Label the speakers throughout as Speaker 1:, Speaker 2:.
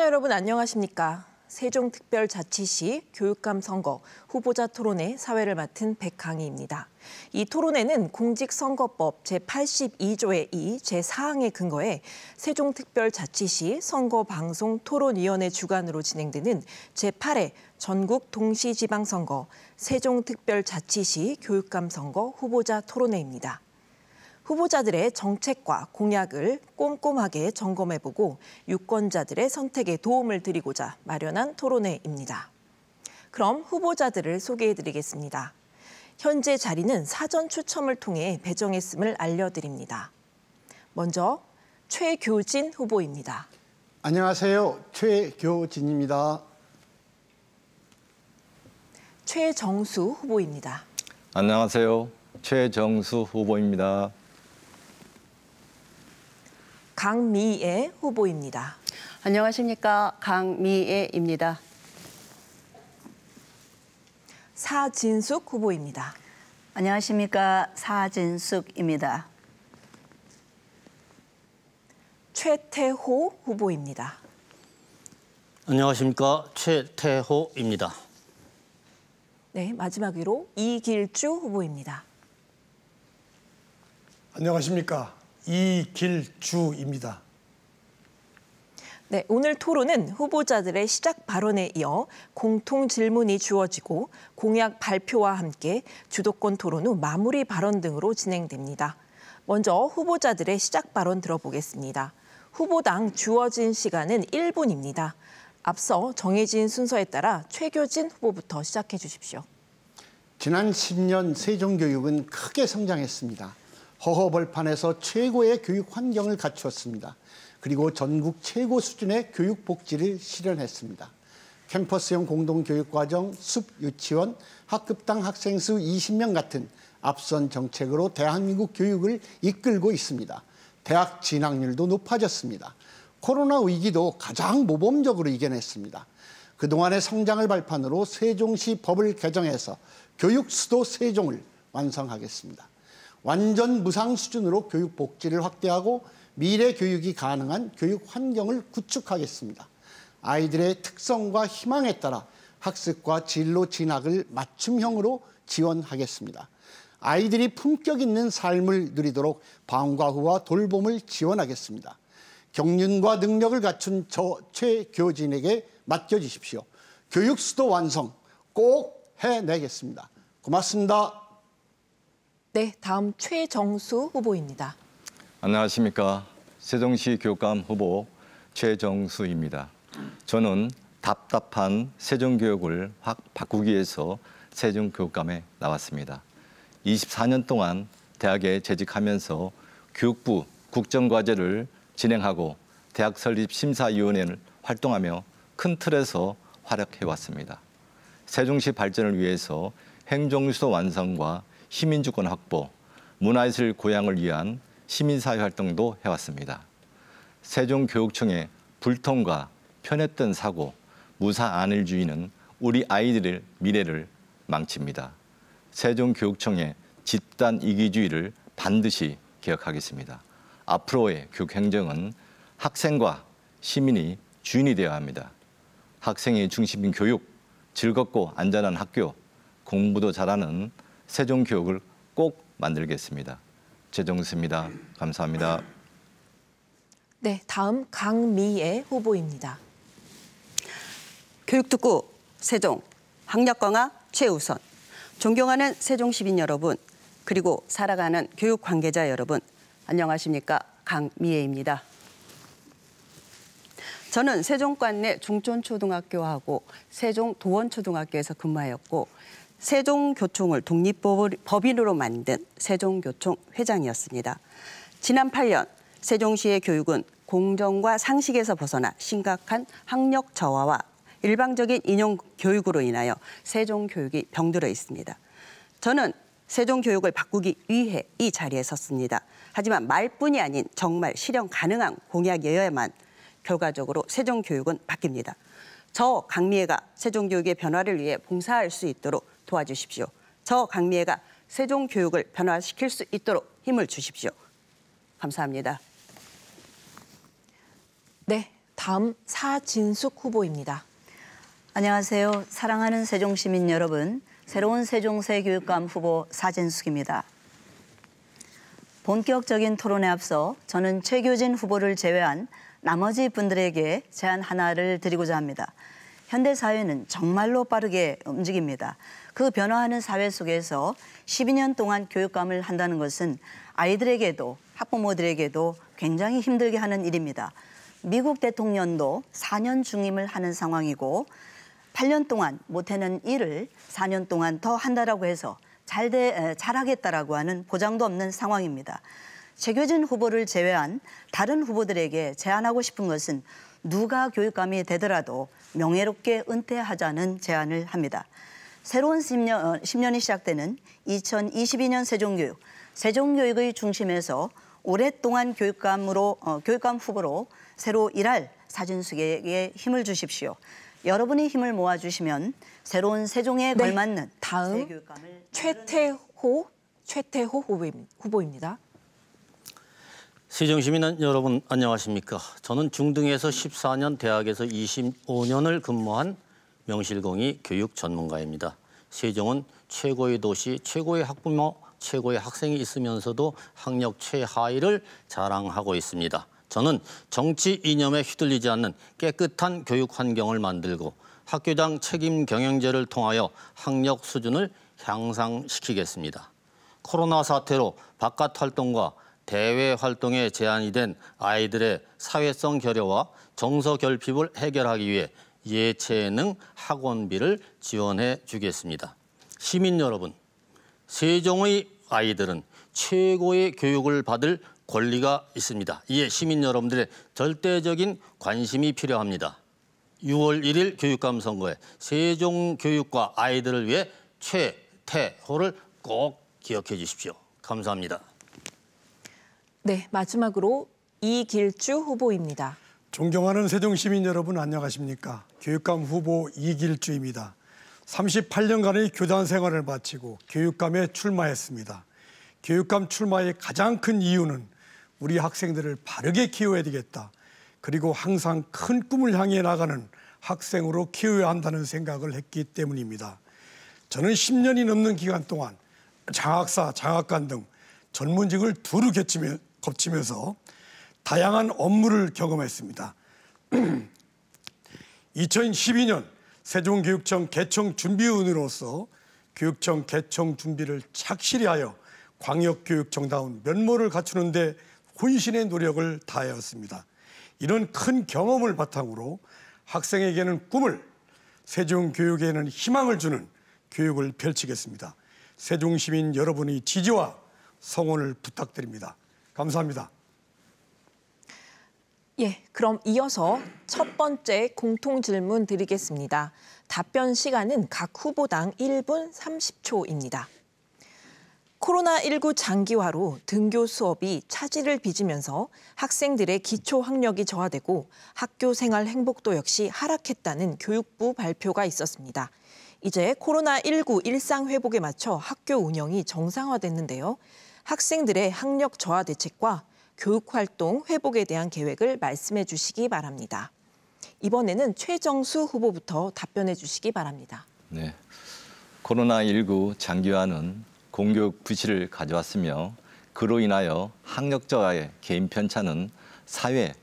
Speaker 1: 여러분 안녕하십니까? 세종특별자치시 교육감 선거 후보자 토론회 사회를 맡은 백강희입니다. 이 토론회는 공직선거법 제82조의 2 제4항에 근거해 세종특별자치시 선거방송토론위원회 주관으로 진행되는 제8회 전국 동시지방선거 세종특별자치시 교육감 선거 후보자 토론회입니다. 후보자들의 정책과 공약을 꼼꼼하게 점검해보고 유권자들의 선택에 도움을 드리고자 마련한 토론회입니다. 그럼 후보자들을 소개해드리겠습니다. 현재 자리는 사전 추첨을 통해 배정했음을 알려드립니다. 먼저 최교진 후보입니다.
Speaker 2: 안녕하세요. 최교진입니다.
Speaker 1: 최정수 후보입니다.
Speaker 3: 안녕하세요. 최정수 후보입니다.
Speaker 1: 강미애 후보입니다.
Speaker 4: 안녕하십니까. 강미애입니다.
Speaker 1: 사진숙 후보입니다.
Speaker 5: 안녕하십니까. 사진숙입니다.
Speaker 1: 최태호 후보입니다.
Speaker 6: 안녕하십니까. 최태호입니다.
Speaker 1: 네, 마지막으로 이길주 후보입니다.
Speaker 7: 안녕하십니까. 이길주입니다.
Speaker 1: 네, 오늘 토론은 후보자들의 시작 발언에 이어 공통 질문이 주어지고 공약 발표와 함께 주도권 토론 후 마무리 발언 등으로 진행됩니다. 먼저 후보자들의 시작 발언 들어보겠습니다. 후보당 주어진 시간은 1분입니다. 앞서 정해진 순서에 따라 최교진 후보부터 시작해 주십시오.
Speaker 2: 지난 10년 세종교육은 크게 성장했습니다. 허허벌판에서 최고의 교육 환경을 갖추었습니다. 그리고 전국 최고 수준의 교육 복지를 실현했습니다. 캠퍼스형 공동교육과정, 숲유치원, 학급당 학생 수 20명 같은 앞선 정책으로 대한민국 교육을 이끌고 있습니다. 대학 진학률도 높아졌습니다. 코로나 위기도 가장 모범적으로 이겨냈습니다. 그동안의 성장을 발판으로 세종시 법을 개정해서 교육 수도 세종을 완성하겠습니다. 완전 무상 수준으로 교육 복지를 확대하고 미래 교육이 가능한 교육 환경을 구축하겠습니다. 아이들의 특성과 희망에 따라 학습과 진로 진학을 맞춤형으로 지원하겠습니다. 아이들이 품격 있는 삶을 누리도록 방과 후와 돌봄을 지원하겠습니다. 경륜과 능력을 갖춘 저 최교진에게 맡겨주십시오. 교육 수도 완성 꼭 해내겠습니다. 고맙습니다.
Speaker 1: 네, 다음 최정수 후보입니다.
Speaker 3: 안녕하십니까. 세종시 교육감 후보 최정수입니다. 저는 답답한 세종교육을 확 바꾸기 위해서 세종교육감에 나왔습니다. 24년 동안 대학에 재직하면서 교육부 국정과제를 진행하고 대학 설립 심사위원회를 활동하며 큰 틀에서 활약해왔습니다. 세종시 발전을 위해서 행정수도 완성과 시민주권 확보, 문화예술 고양을 위한 시민사회 활동도 해왔습니다. 세종교육청의 불통과 편했던 사고, 무사안일주의는 우리 아이들의 미래를 망칩니다. 세종교육청의 집단 이기주의를 반드시 개혁하겠습니다. 앞으로의 교육행정은 학생과 시민이 주인이 되어야 합니다. 학생의 중심인 교육, 즐겁고 안전한 학교, 공부도 잘하는 세종교육을 꼭 만들겠습니다. 최정수입니다. 감사합니다.
Speaker 1: 네, 다음 강미애 후보입니다.
Speaker 4: 교육특구 세종, 학력 강화 최우선. 존경하는 세종 시민 여러분, 그리고 살아가는 교육 관계자 여러분, 안녕하십니까. 강미애입니다. 저는 세종관내 중촌초등학교하고 세종도원초등학교에서 근무하였고 세종교총을 독립법인으로 만든 세종교총 회장이었습니다. 지난 8년 세종시의 교육은 공정과 상식에서 벗어나 심각한 학력 저하와 일방적인 인용 교육으로 인하여 세종교육이 병들어 있습니다. 저는 세종교육을 바꾸기 위해 이 자리에 섰습니다. 하지만 말뿐이 아닌 정말 실현 가능한 공약이어야만 결과적으로 세종교육은 바뀝니다. 저 강미애가 세종교육의 변화를 위해 봉사할 수 있도록 도와주십시오. 저 강미애가 세종교육을 변화시킬 수 있도록 힘을 주십시오. 감사합니다.
Speaker 1: 네, 다음 사진숙 후보입니다.
Speaker 5: 안녕하세요. 사랑하는 세종시민 여러분, 새로운 세종시 교육감 후보 사진숙입니다. 본격적인 토론에 앞서 저는 최교진 후보를 제외한 나머지 분들에게 제안 하나를 드리고자 합니다. 현대 사회는 정말로 빠르게 움직입니다. 그 변화하는 사회 속에서 12년 동안 교육감을 한다는 것은 아이들에게도 학부모들에게도 굉장히 힘들게 하는 일입니다. 미국 대통령도 4년 중임을 하는 상황이고 8년 동안 못하는 일을 4년 동안 더 한다라고 해서 잘하겠다라고 하는 보장도 없는 상황입니다. 최교진 후보를 제외한 다른 후보들에게 제안하고 싶은 것은 누가 교육감이 되더라도 명예롭게 은퇴하자는 제안을 합니다. 새로운 10년이 시작되는 2022년 세종교육의 중심에서 오랫동안 교육감 후보로 새로 일할 사진숙에게 힘을 주십시오. 여러분이 힘을 모아주시면 새로운 세종에 걸맞는
Speaker 1: 다음
Speaker 5: 새 교육감을
Speaker 1: 최태호 후보입니다.
Speaker 6: 세종시민 여러분 안녕하십니까? 저는 중등에서 14년, 대학에서 25년을 근무한 명실공히 교육 전문가입니다. 세종은 최고의 도시, 최고의 학부모, 최고의 학생이 있으면서도 학력 최하위를 자랑하고 있습니다. 저는 정치 이념에 휘둘리지 않는 깨끗한 교육 환경을 만들고 학교장 책임 경영제를 통하여 학력 수준을 향상시키겠습니다. 코로나 사태로 바깥 활동과 대외 활동에 제한이 된 아이들의 사회성 결여와 정서 결핍을 해결하기 위해 예체능 학원비를 지원해 주겠습니다. 시민 여러분, 세종의 아이들은 최고의 교육을 받을 권리가 있습니다. 이에 시민 여러분들의 절대적인 관심이 필요합니다. 6월 1일 교육감 선거에 세종교육과 아이들을 위해 최태호를 꼭 기억해 주십시오. 감사합니다.
Speaker 1: 네, 마지막으로 이길주 후보입니다.
Speaker 7: 존경하는 세종시민 여러분 안녕하십니까? 교육감 후보 이길주입니다. 38년간의 교단 생활을 마치고 교육감에 출마했습니다. 교육감 출마의 가장 큰 이유는 우리 학생들을 바르게 키워야 되겠다. 그리고 항상 큰 꿈을 향해 나가는 학생으로 키워야 한다는 생각을 했기 때문입니다. 저는 10년이 넘는 기간 동안 장학사, 장학관 등 전문직을 두루 거치면서 다양한 업무를 경험했습니다. 2012년 세종교육청 개청 준비위원으로서 교육청 개청 준비를 착실히 하여 광역교육청다운 면모를 갖추는 데 혼신의 노력을 다하였습니다. 이런 큰 경험을 바탕으로 학생에게는 꿈을, 세종교육에는 희망을 주는 교육을 펼치겠습니다. 세종시민 여러분의 지지와 성원을 부탁드립니다. 감사합니다.
Speaker 1: 예, 그럼 이어서 첫 번째 공통 질문 드리겠습니다. 답변 시간은 각 후보당 1분 30초입니다. 코로나19 장기화로 등교 수업이 차질을 빚으면서 학생들의 기초 학력이 저하되고 학교 생활 행복도 역시 하락했다는 교육부 발표가 있었습니다. 이제 코로나19 일상 회복에 맞춰 학교 운영이 정상화됐는데요. 학생들의 학력 저하 대책과 교육활동 회복에 대한 계획을 말씀해 주시기 바랍니다. 이번에는 최정수 후보부터 답변해 주시기 바랍니다.
Speaker 3: 네, 코로나19 장기화는 공교육 부실을 가져왔으며 그로 인하여 학력 저하의 개인 편차는 사회,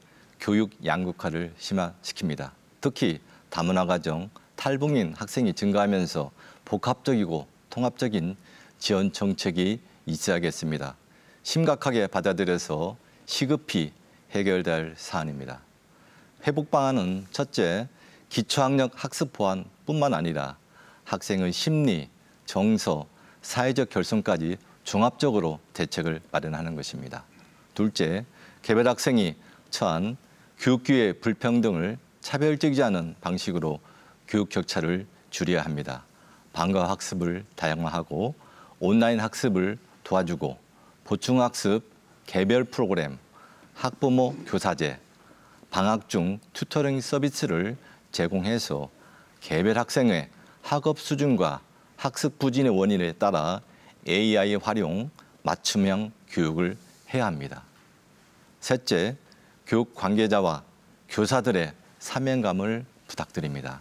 Speaker 3: 교육 양극화를 심화시킵니다. 특히 다문화 가정, 탈북민 학생이 증가하면서 복합적이고 통합적인 지원 정책이 있어야겠습니다. 심각하게 받아들여서 시급히 해결돼야 할 사안입니다. 회복 방안은 첫째, 기초학력 학습 보완뿐만 아니라 학생의 심리, 정서, 사회적 결손까지 종합적으로 대책을 마련하는 것입니다. 둘째, 개별 학생이 처한 교육 기회 불평등을 차별적이지 않은 방식으로 교육 격차를 줄여야 합니다. 방과 학습을 다양화하고 온라인 학습을 도와주고 보충학습, 개별 프로그램, 학부모 교사제, 방학 중 튜터링 서비스를 제공해서 개별 학생의 학업 수준과 학습 부진의 원인에 따라 AI 활용, 맞춤형 교육을 해야 합니다. 셋째, 교육 관계자와 교사들의 사명감을 부탁드립니다.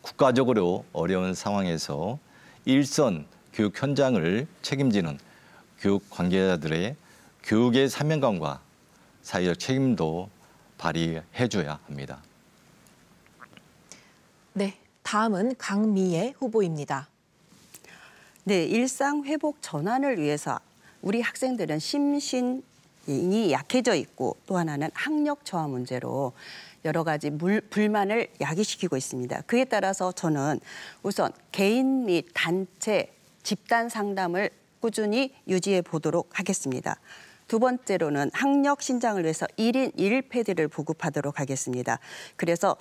Speaker 3: 국가적으로 어려운 상황에서 일선 교육 현장을 책임지는 교육 관계자들의 교육의 사명감과 사회적 책임도 발휘해줘야 합니다.
Speaker 1: 네, 다음은 강미애 후보입니다.
Speaker 4: 네, 일상 회복 전환을 위해서 우리 학생들은 심신이 약해져 있고 또 하나는 학력 저하 문제로 여러 가지 불만을 야기시키고 있습니다. 그에 따라서 저는 우선 개인 및 단체, 집단 상담을 꾸준히 유지해 보도록 하겠습니다. 두 번째로는 학력 신장을 위해서 1인 1패드를 보급하도록 하겠습니다. 그래서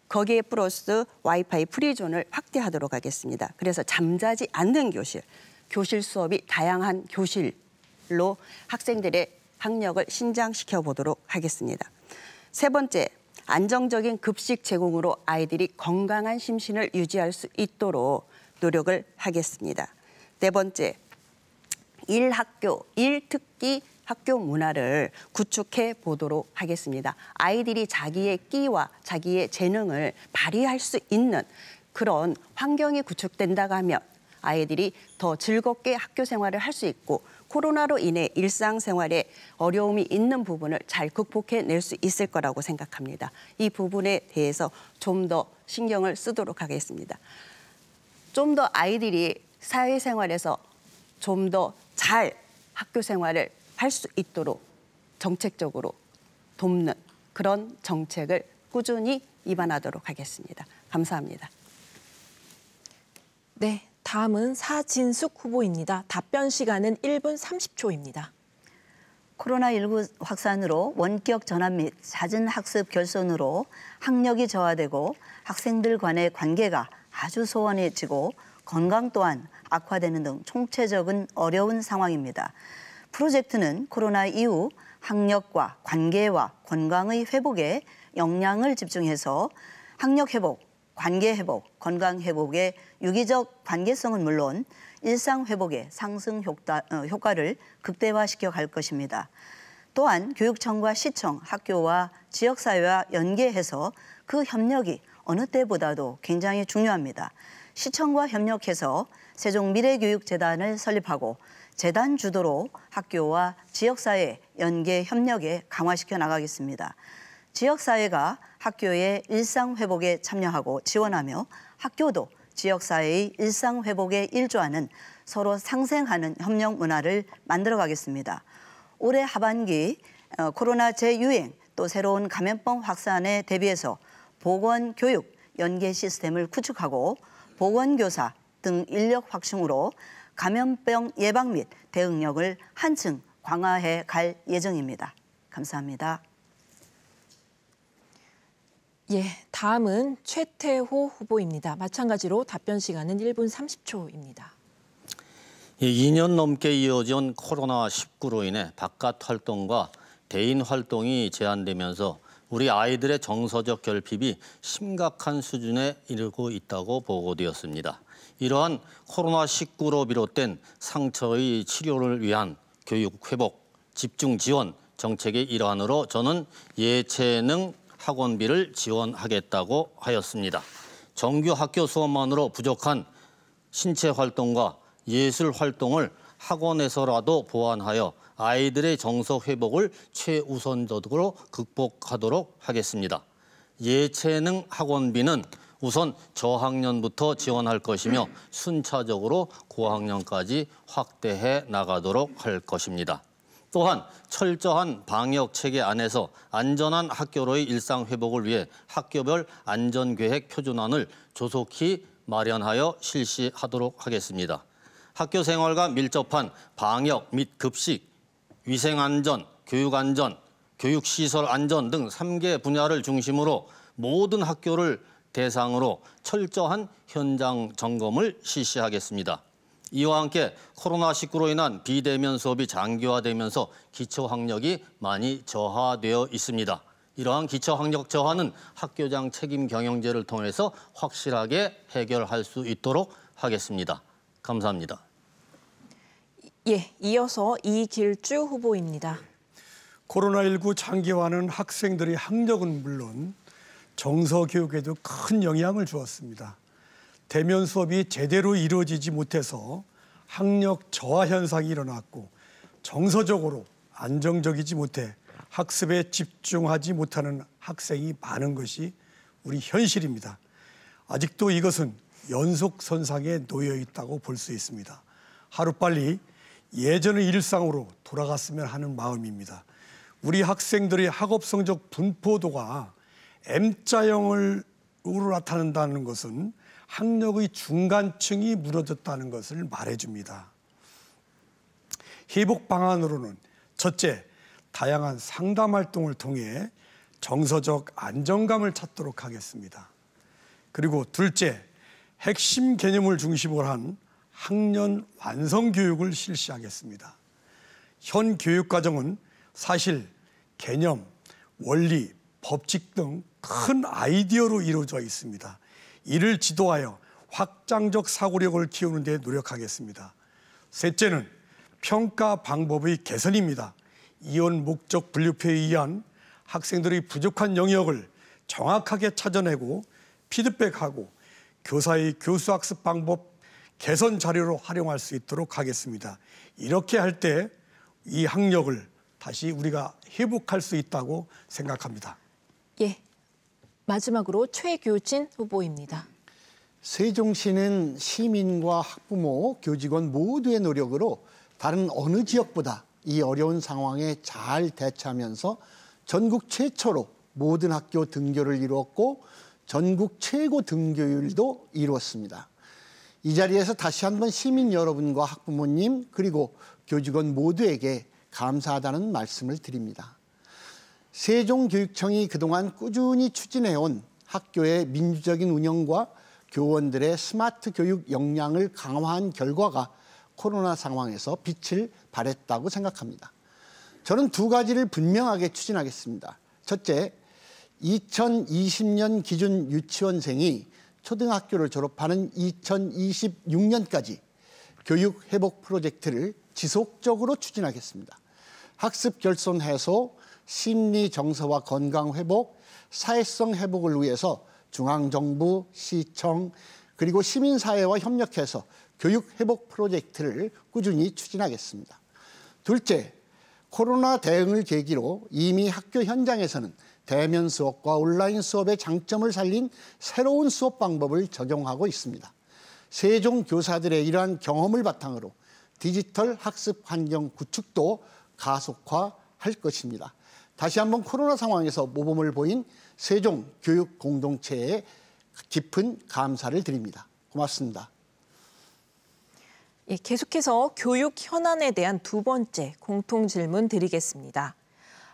Speaker 4: 거기에 플러스 와이파이 프리존을 확대하도록 하겠습니다. 그래서 잠자지 않는 교실 수업이 다양한 교실로 학생들의 학력을 신장시켜 보도록 하겠습니다. 세 번째, 안정적인 급식 제공으로 아이들이 건강한 심신을 유지할 수 있도록 노력을 하겠습니다. 네 번째, 일학교, 일특기 학교 문화를 구축해 보도록 하겠습니다. 아이들이 자기의 끼와 자기의 재능을 발휘할 수 있는 그런 환경이 구축된다고 하면 아이들이 더 즐겁게 학교 생활을 할 수 있고 코로나로 인해 일상생활에 어려움이 있는 부분을 잘 극복해낼 수 있을 거라고 생각합니다. 이 부분에 대해서 좀 더 신경을 쓰도록 하겠습니다. 좀 더 아이들이 사회생활에서 좀 더 잘 학교 생활을 할 수 있도록 정책적으로 돕는 그런 정책을 꾸준히 입안하도록 하겠습니다. 감사합니다.
Speaker 1: 네, 다음은 사진숙 후보입니다. 답변 시간은 1분 30초입니다.
Speaker 5: 코로나19 확산으로 원격 전환 및 잦은 학습 결손으로 학력이 저하되고 학생들 간의 관계가 아주 소원해지고 건강 또한 악화되는 등 총체적인 어려운 상황입니다. 프로젝트는 코로나 이후 학력과 관계와 건강의 회복에 역량을 집중해서 학력 회복, 관계 회복, 건강 회복의 유기적 관계성은 물론 일상 회복의 상승 효과를 극대화시켜 갈 것입니다. 또한 교육청과 시청, 학교와 지역사회와 연계해서 그 협력이 어느 때보다도 굉장히 중요합니다. 시청과 협력해서 세종미래교육재단을 설립하고 재단 주도로 학교와 지역사회 연계 협력에 강화시켜 나가겠습니다. 지역사회가 학교의 일상회복에 참여하고 지원하며 학교도 지역사회의 일상회복에 일조하는 서로 상생하는 협력 문화를 만들어가겠습니다. 올해 하반기 코로나 재유행 또 새로운 감염병 확산에 대비해서 보건교육 연계 시스템을 구축하고 보건교사 등 인력 확충으로 감염병 예방 및 대응력을 한층 강화해 갈 예정입니다. 감사합니다.
Speaker 1: 예, 다음은 최태호 후보입니다. 마찬가지로 답변 시간은 1분 30초입니다.
Speaker 6: 2년 넘게 이어진 코로나19로 인해 바깥 활동과 대인 활동이 제한되면서 우리 아이들의 정서적 결핍이 심각한 수준에 이르고 있다고 보고되었습니다. 이러한 코로나19로 비롯된 상처의 치료를 위한 교육 회복, 집중 지원 정책의 일환으로 저는 예체능 학원비를 지원하겠다고 하였습니다. 정규 학교 수업만으로 부족한 신체 활동과 예술 활동을 학원에서라도 보완하여 아이들의 정서 회복을 최우선적으로 극복하도록 하겠습니다. 예체능 학원비는 우선 저학년부터 지원할 것이며 순차적으로 고학년까지 확대해 나가도록 할 것입니다. 또한 철저한 방역 체계 안에서 안전한 학교로의 일상 회복을 위해 학교별 안전계획 표준안을 조속히 마련하여 실시하도록 하겠습니다. 학교 생활과 밀접한 방역 및 급식, 위생안전, 교육안전, 교육시설 안전 등 3개 분야를 중심으로 모든 학교를 대상으로 철저한 현장 점검을 실시하겠습니다. 이와 함께 코로나19로 인한 비대면 수업이 장기화되면서 기초학력이 많이 저하되어 있습니다. 이러한 기초학력 저하는 학교장 책임 경영제를 통해서 확실하게 해결할 수 있도록 하겠습니다. 감사합니다.
Speaker 1: 예, 이어서 이길주 후보입니다.
Speaker 7: 코로나19 장기화는 학생들의 학력은 물론 정서 교육에도 큰 영향을 주었습니다. 대면 수업이 제대로 이루어지지 못해서 학력 저하 현상이 일어났고 정서적으로 안정적이지 못해 학습에 집중하지 못하는 학생이 많은 것이 우리 현실입니다. 아직도 이것은 연속선상에 놓여 있다고 볼 수 있습니다. 하루빨리 예전의 일상으로 돌아갔으면 하는 마음입니다. 우리 학생들의 학업 성적 분포도가 M자형으로 나타난다는 것은 학력의 중간층이 무너졌다는 것을 말해줍니다. 회복 방안으로는 첫째, 다양한 상담 활동을 통해 정서적 안정감을 찾도록 하겠습니다. 그리고 둘째, 핵심 개념을 중심으로 한 학년 완성 교육을 실시하겠습니다. 현 교육과정은 사실 개념, 원리, 법칙 등 큰 아이디어로 이루어져 있습니다. 이를 지도하여 확장적 사고력을 키우는 데 노력하겠습니다. 셋째는 평가 방법의 개선입니다. 이원 목적 분류표에 의한 학생들의 부족한 영역을 정확하게 찾아내고 피드백하고 교사의 교수학습 방법 개선 자료로 활용할 수 있도록 하겠습니다. 이렇게 할 때 이 학력을 다시 우리가 회복할 수 있다고 생각합니다.
Speaker 1: 예, 마지막으로 최교진 후보입니다.
Speaker 2: 세종시는 시민과 학부모, 교직원 모두의 노력으로 다른 어느 지역보다 이 어려운 상황에 잘 대처하면서 전국 최초로 모든 학교 등교를 이루었고 전국 최고 등교율도 이루었습니다. 이 자리에서 다시 한번 시민 여러분과 학부모님 그리고 교직원 모두에게 감사하다는 말씀을 드립니다. 세종교육청이 그동안 꾸준히 추진해온 학교의 민주적인 운영과 교원들의 스마트 교육 역량을 강화한 결과가 코로나 상황에서 빛을 발했다고 생각합니다. 저는 두 가지를 분명하게 추진하겠습니다. 첫째, 2020년 기준 유치원생이 초등학교를 졸업하는 2026년까지 교육 회복 프로젝트를 지속적으로 추진하겠습니다. 학습 결손 해소, 심리 정서와 건강 회복, 사회성 회복을 위해서 중앙정부, 시청, 그리고 시민사회와 협력해서 교육 회복 프로젝트를 꾸준히 추진하겠습니다. 둘째, 코로나 대응을 계기로 이미 학교 현장에서는 대면 수업과 온라인 수업의 장점을 살린 새로운 수업 방법을 적용하고 있습니다. 세종 교사들의 이러한 경험을 바탕으로 디지털 학습 환경 구축도 가속화할 것입니다. 다시 한번 코로나 상황에서 모범을 보인 세종 교육 공동체에 깊은 감사를 드립니다. 고맙습니다.
Speaker 1: 예, 계속해서 교육 현안에 대한 두 번째 공통 질문 드리겠습니다.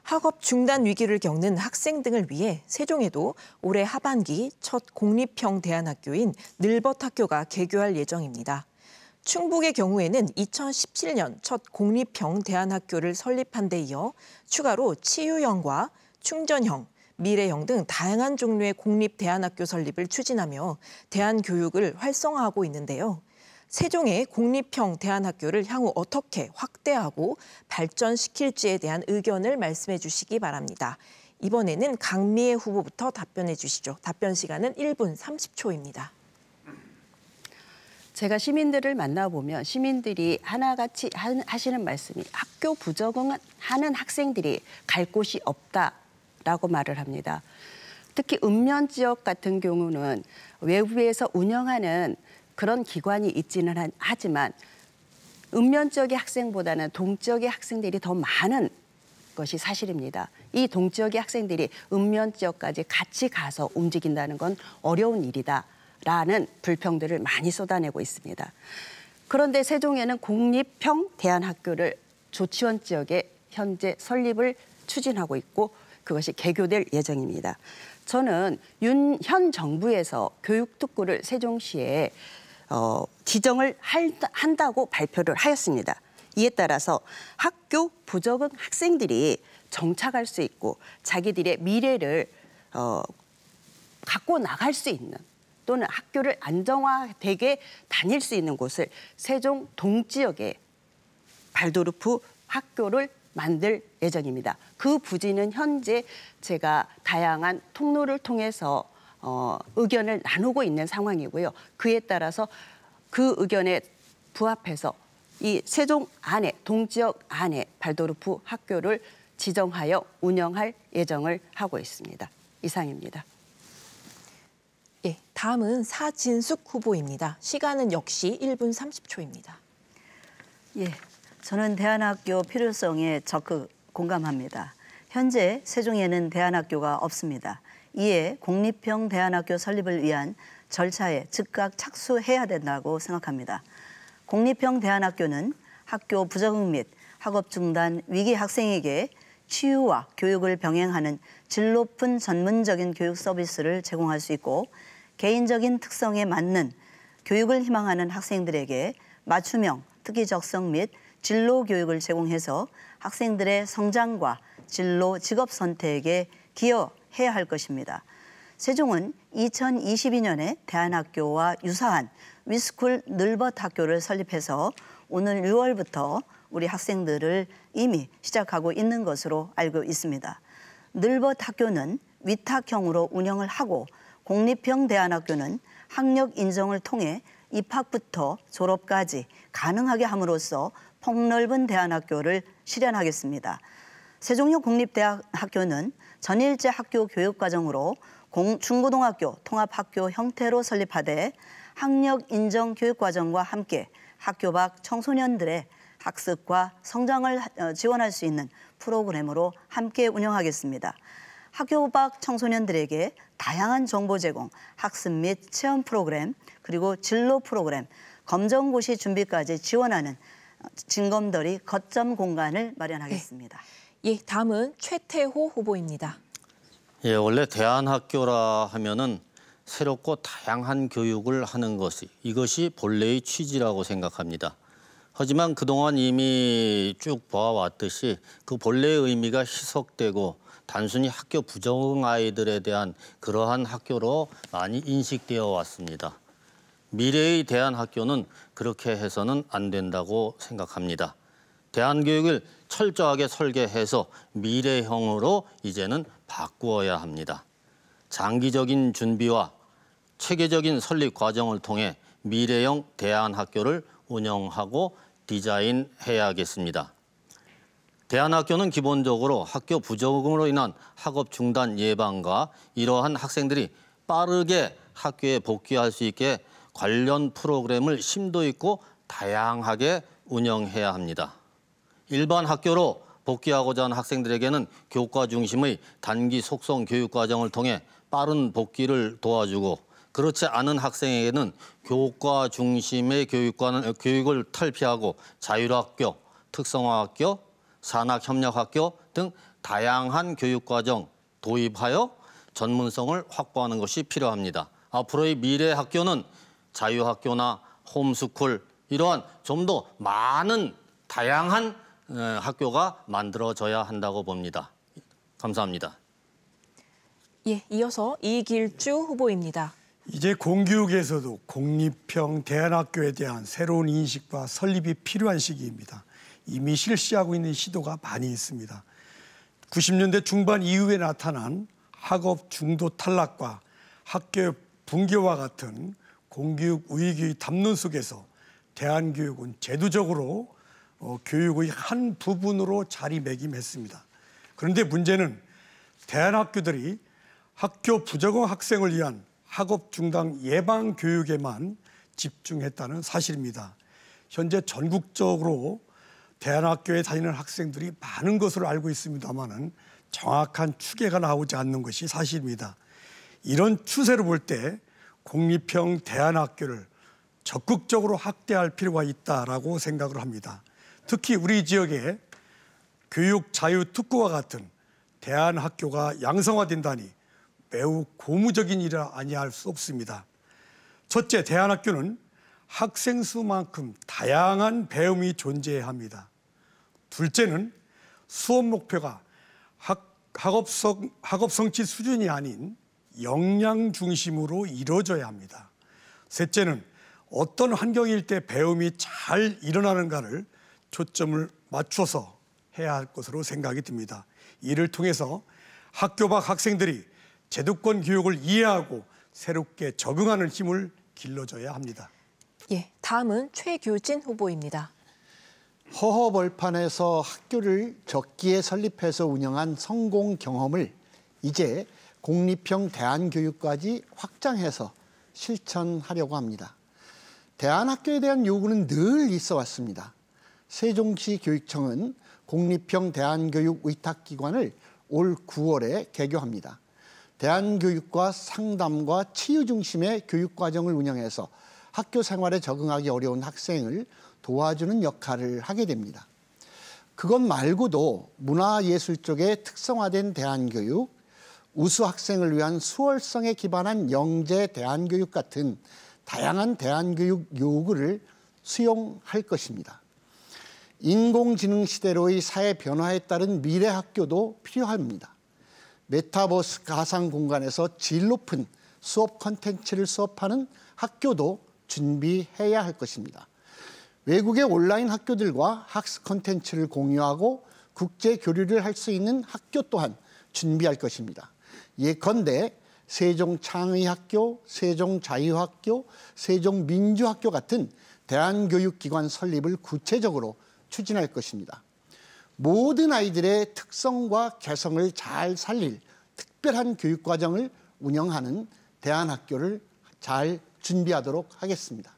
Speaker 1: 학업 중단 위기를 겪는 학생 등을 위해 세종에도 올해 하반기 첫 공립형 대안학교인 늘벗학교가 개교할 예정입니다. 충북의 경우에는 2017년 첫 공립형 대안학교를 설립한 데 이어 추가로 치유형과 충전형, 미래형 등 다양한 종류의 공립 대안학교 설립을 추진하며 대안교육을 활성화하고 있는데요. 세종의 공립형 대안학교를 향후 어떻게 확대하고 발전시킬지에 대한 의견을 말씀해 주시기 바랍니다. 이번에는 강미애 후보부터 답변해 주시죠. 답변 시간은 1분 30초입니다.
Speaker 4: 제가 시민들을 만나보면 시민들이 하나같이 하시는 말씀이 학교 부적응하는 학생들이 갈 곳이 없다라고 말을 합니다. 특히 읍면 지역 같은 경우는 외부에서 운영하는 그런 기관이 있지는 하지만 읍면 지역의 학생보다는 동지역의 학생들이 더 많은 것이 사실입니다. 이 동지역의 학생들이 읍면 지역까지 같이 가서 움직인다는 건 어려운 일이다라는 불평들을 많이 쏟아내고 있습니다. 그런데 세종에는 공립형 대안학교를 조치원 지역에 현재 설립을 추진하고 있고 그것이 개교될 예정입니다. 저는 현 정부에서 교육특구를 세종시에 지정을 한다고 발표를 하였습니다. 이에 따라서 학교 부적응 학생들이 정착할 수 있고 자기들의 미래를 갖고 나갈 수 있는 또는 학교를 안정화되게 다닐 수 있는 곳을 세종 동지역에 발도르프 학교를 만들 예정입니다. 그 부지는 현재 제가 다양한 통로를 통해서 의견을 나누고 있는 상황이고요. 그에 따라서 그 의견에 부합해서 이 세종 안에, 동지역 안에 발도르프 학교를 지정하여 운영할 예정을 하고 있습니다. 이상입니다.
Speaker 1: 예, 다음은 사진숙 후보입니다. 시간은 역시 1분 30초입니다.
Speaker 5: 예, 저는 대안학교 필요성에 적극 공감합니다. 현재 세종에는 대안학교가 없습니다. 이에 공립형 대안학교 설립을 위한 절차에 즉각 착수해야 된다고 생각합니다. 공립형 대안학교는 학교 부적응 및 학업 중단 위기 학생에게 치유와 교육을 병행하는 질 높은 전문적인 교육 서비스를 제공할 수 있고 개인적인 특성에 맞는 교육을 희망하는 학생들에게 맞춤형 특기 적성 및 진로 교육을 제공해서 학생들의 성장과 진로 직업 선택에 기여해야 할 것입니다. 세종은 2022년에 대안학교와 유사한 위스쿨 늘벗 학교를 설립해서 오늘 6월부터 우리 학생들을 이미 시작하고 있는 것으로 알고 있습니다. 늘벗 학교는 위탁형으로 운영을 하고 공립형 대안학교는 학력 인정을 통해 입학부터 졸업까지 가능하게 함으로써 폭넓은 대안학교를 실현하겠습니다. 세종역 공립대학교는 전일제 학교 교육과정으로 중고등학교 통합학교 형태로 설립하되 학력 인정 교육과정과 함께 학교 밖 청소년들의 학습과 성장을 지원할 수 있는 프로그램으로 함께 운영하겠습니다. 학교 밖 청소년들에게 다양한 정보 제공, 학습 및 체험 프로그램, 그리고 진로 프로그램, 검정고시 준비까지 지원하는 진검더리 거점 공간을 마련하겠습니다.
Speaker 1: 예, 다음은 최태호 후보입니다.
Speaker 6: 예, 원래 대안학교라 하면은 새롭고 다양한 교육을 하는 이것이 본래의 취지라고 생각합니다. 하지만 그동안 이미 쭉 보아왔듯이 그 본래의 의미가 희석되고 단순히 학교 부적응 아이들에 대한 그러한 학교로 많이 인식되어 왔습니다. 미래의 대안학교는 그렇게 해서는 안 된다고 생각합니다. 대안교육을 철저하게 설계해서 미래형으로 이제는 바꾸어야 합니다. 장기적인 준비와 체계적인 설립 과정을 통해 미래형 대안학교를 운영하고 디자인해야겠습니다. 대안학교는 기본적으로 학교 부적응으로 인한 학업 중단 예방과 이러한 학생들이 빠르게 학교에 복귀할 수 있게 관련 프로그램을 심도 있고 다양하게 운영해야 합니다. 일반 학교로 복귀하고자 하는 학생들에게는 교과 중심의 단기 속성 교육 과정을 통해 빠른 복귀를 도와주고 그렇지 않은 학생에게는 교과 중심의 교육을 탈피하고 자율학교, 특성화학교, 산학협력학교 등 다양한 교육과정 도입하여 전문성을 확보하는 것이 필요합니다. 앞으로의 미래 학교는 자유학교나 홈스쿨 이러한 좀 더 많은 다양한 학교가 만들어져야 한다고 봅니다. 감사합니다.
Speaker 1: 예, 이어서 이길주 후보입니다.
Speaker 7: 이제 공교육에서도 공립형 대안학교에 대한 새로운 인식과 설립이 필요한 시기입니다. 이미 실시하고 있는 시도가 많이 있습니다. 90년대 중반 이후에 나타난 학업 중도 탈락과 학교 붕괴와 같은 공교육 위기의 담론 속에서 대안교육은 제도적으로 교육의 한 부분으로 자리매김했습니다. 그런데 문제는 대안학교들이 학교 부적응 학생을 위한 학업 중단 예방 교육에만 집중했다는 사실입니다. 현재 전국적으로 대안학교에 다니는 학생들이 많은 것으로 알고 있습니다만은 정확한 추계가 나오지 않는 것이 사실입니다. 이런 추세를 볼 때 공립형 대안학교를 적극적으로 확대할 필요가 있다라고 생각을 합니다. 특히 우리 지역에 교육 자유 특구와 같은 대안학교가 양성화된다니 매우 고무적인 일이라 아니할 수 없습니다. 첫째, 대안학교는 학생 수만큼 다양한 배움이 존재해야 합니다. 둘째는 수업 목표가 학업 성취 수준이 아닌 역량 중심으로 이루어져야 합니다. 셋째는 어떤 환경일 때 배움이 잘 일어나는가를 초점을 맞춰서 해야 할 것으로 생각이 듭니다. 이를 통해서 학교 밖 학생들이 제도권 교육을 이해하고 새롭게 적응하는 힘을 길러줘야 합니다.
Speaker 1: 예, 다음은 최규진 후보입니다.
Speaker 2: 허허벌판에서 학교를 적기에 설립해서 운영한 성공 경험을 이제 공립형 대안교육까지 확장해서 실천하려고 합니다. 대안학교에 대한 요구는 늘 있어 왔습니다. 세종시 교육청은 공립형 대안교육 위탁기관을 올 9월에 개교합니다. 대안교육과 상담과 치유 중심의 교육과정을 운영해서 학교 생활에 적응하기 어려운 학생을 도와주는 역할을 하게 됩니다. 그것 말고도 문화예술 쪽에 특성화된 대안교육, 우수 학생을 위한 수월성에 기반한 영재 대안교육 같은 다양한 대안교육 요구를 수용할 것입니다. 인공지능 시대로의 사회 변화에 따른 미래 학교도 필요합니다. 메타버스 가상 공간에서 질 높은 수업 콘텐츠를 수업하는 학교도 준비해야 할 것입니다. 외국의 온라인 학교들과 학습 콘텐츠를 공유하고 국제 교류를 할 수 있는 학교 또한 준비할 것입니다. 예컨대 세종창의학교, 세종자유학교, 세종민주학교 같은 대안교육기관 설립을 구체적으로 추진할 것입니다. 모든 아이들의 특성과 개성을 잘 살릴 특별한 교육과정을 운영하는 대안학교를 잘 준비하도록 하겠습니다.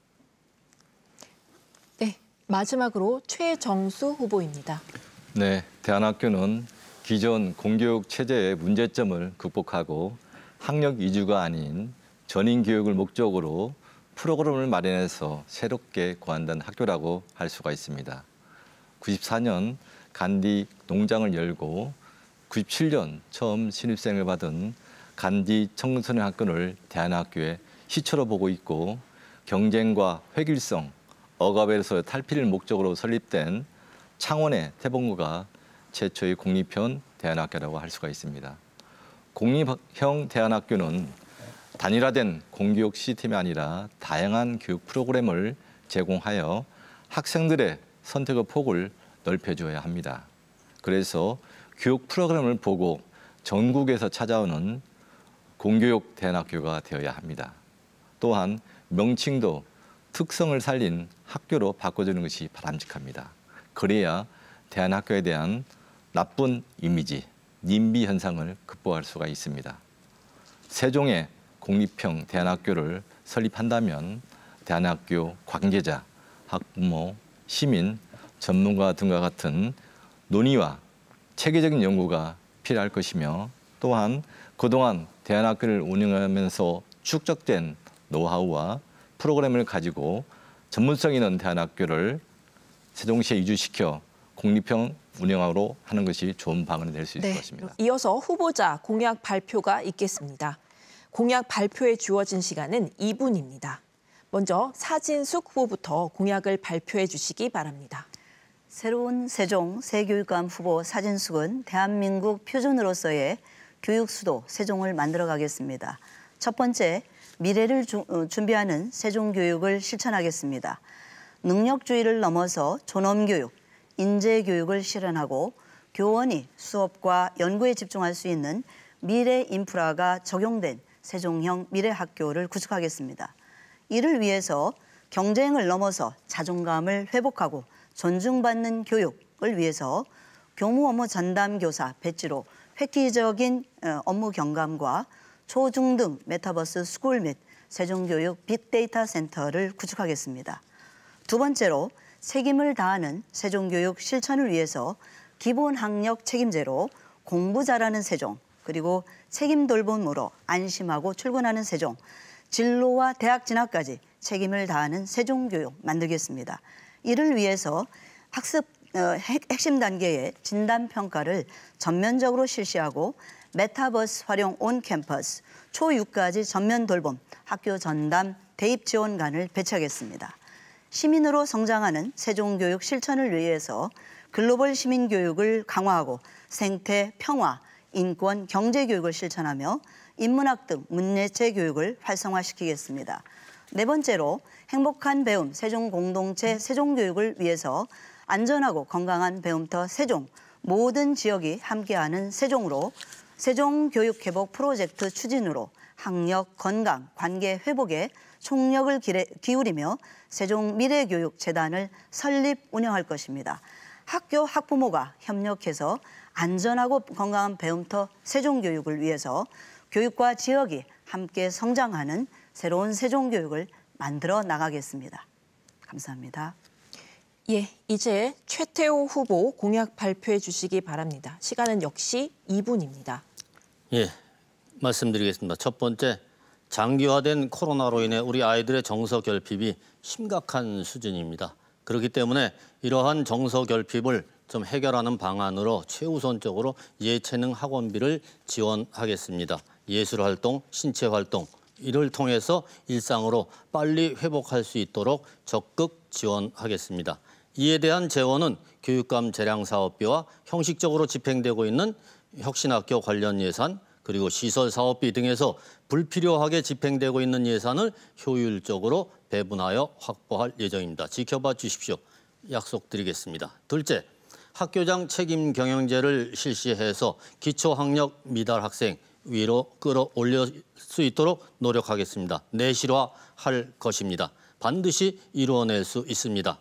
Speaker 1: 네, 마지막으로 최정수 후보입니다.
Speaker 3: 네, 대안학교는 기존 공교육 체제의 문제점을 극복하고 학력 위주가 아닌 전인 교육을 목적으로 프로그램을 마련해서 새롭게 고안된 학교라고 할 수가 있습니다. 94년 간디 농장을 열고 97년 처음 신입생을 받은 간디 청소년 학교를 대안학교의 시초로 보고 있고 경쟁과 획일성, 억압에서 탈피를 목적으로 설립된 창원의 태봉고가 최초의 공립형 대안학교라고 할 수가 있습니다. 공립형 대안학교는 단일화된 공교육 시스템이 아니라 다양한 교육 프로그램을 제공하여 학생들의 선택의 폭을 넓혀줘야 합니다. 그래서 교육 프로그램을 보고 전국에서 찾아오는 공교육 대안학교가 되어야 합니다. 또한 명칭도 특성을 살린 학교로 바꿔주는 것이 바람직합니다. 그래야 대안학교에 대한 나쁜 이미지, 님비 현상을 극복할 수가 있습니다. 세종의 공립형 대안학교를 설립한다면 대안학교 관계자, 학부모, 시민, 전문가 등과 같은 논의와 체계적인 연구가 필요할 것이며 또한 그동안 대안학교를 운영하면서 축적된 노하우와 프로그램을 가지고 전문성 있는 대안학교를 세종시에 이주시켜 공립형 운영으로 하는 것이 좋은 방안이 될 수 있을 것입니다.
Speaker 1: 이어서 후보자 공약 발표가 있겠습니다. 공약 발표에 주어진 시간은 2분입니다. 먼저 사진숙 후보부터 공약을 발표해 주시기 바랍니다.
Speaker 5: 새로운 세종 새교육감 후보 사진숙은 대한민국 표준으로서의 교육 수도 세종을 만들어 가겠습니다. 첫 번째, 미래를 준비하는 세종교육을 실천하겠습니다. 능력주의를 넘어서 존엄교육, 인재교육을 실현하고 교원이 수업과 연구에 집중할 수 있는 미래 인프라가 적용된 세종형 미래학교를 구축하겠습니다. 이를 위해서 경쟁을 넘어서 자존감을 회복하고 존중받는 교육을 위해서 교무 업무 전담 교사 배치로 획기적인 업무 경감과 초중등 메타버스 스쿨 및 세종교육 빅데이터 센터를 구축하겠습니다. 두 번째로 책임을 다하는 세종교육 실천을 위해서 기본 학력 책임제로 공부 잘하는 세종, 그리고 책임 돌봄으로 안심하고 출근하는 세종, 진로와 대학 진학까지 책임을 다하는 세종교육 만들겠습니다. 이를 위해서 학습 핵심 단계의 진단평가를 전면적으로 실시하고 메타버스 활용 온 캠퍼스, 초6까지 전면 돌봄, 학교 전담 대입 지원관을 배치하겠습니다. 시민으로 성장하는 세종교육 실천을 위해서 글로벌 시민교육을 강화하고 생태, 평화, 인권, 경제교육을 실천하며 인문학 등 문예체 교육을 활성화시키겠습니다. 네 번째로 행복한 배움 세종공동체 세종교육을 위해서 안전하고 건강한 배움터 세종, 모든 지역이 함께하는 세종으로 세종교육회복 프로젝트 추진으로 학력, 건강, 관계 회복에 총력을 기울이며 세종미래교육재단을 설립 운영할 것입니다. 학교 학부모가 협력해서 안전하고 건강한 배움터 세종교육을 위해서 교육과 지역이 함께 성장하는 새로운 세종교육을 만들어 나가겠습니다. 감사합니다.
Speaker 1: 예, 이제 최태호 후보 공약 발표해 주시기 바랍니다. 시간은 역시 2분입니다.
Speaker 6: 예, 말씀드리겠습니다. 첫 번째, 장기화된 코로나로 인해 우리 아이들의 정서 결핍이 심각한 수준입니다. 그렇기 때문에 이러한 정서 결핍을 좀 해결하는 방안으로 최우선적으로 예체능 학원비를 지원하겠습니다. 예술활동, 신체활동 이를 통해서 일상으로 빨리 회복할 수 있도록 적극 지원하겠습니다. 이에 대한 재원은 교육감 재량 사업비와 형식적으로 집행되고 있는 혁신학교 관련 예산 그리고 시설 사업비 등에서 불필요하게 집행되고 있는 예산을 효율적으로 배분하여 확보할 예정입니다. 지켜봐 주십시오. 약속드리겠습니다. 둘째, 학교장 책임 경영제를 실시해서 기초학력 미달 학생 위로 끌어올릴 수 있도록 노력하겠습니다. 내실화할 것입니다. 반드시 이루어낼 수 있습니다.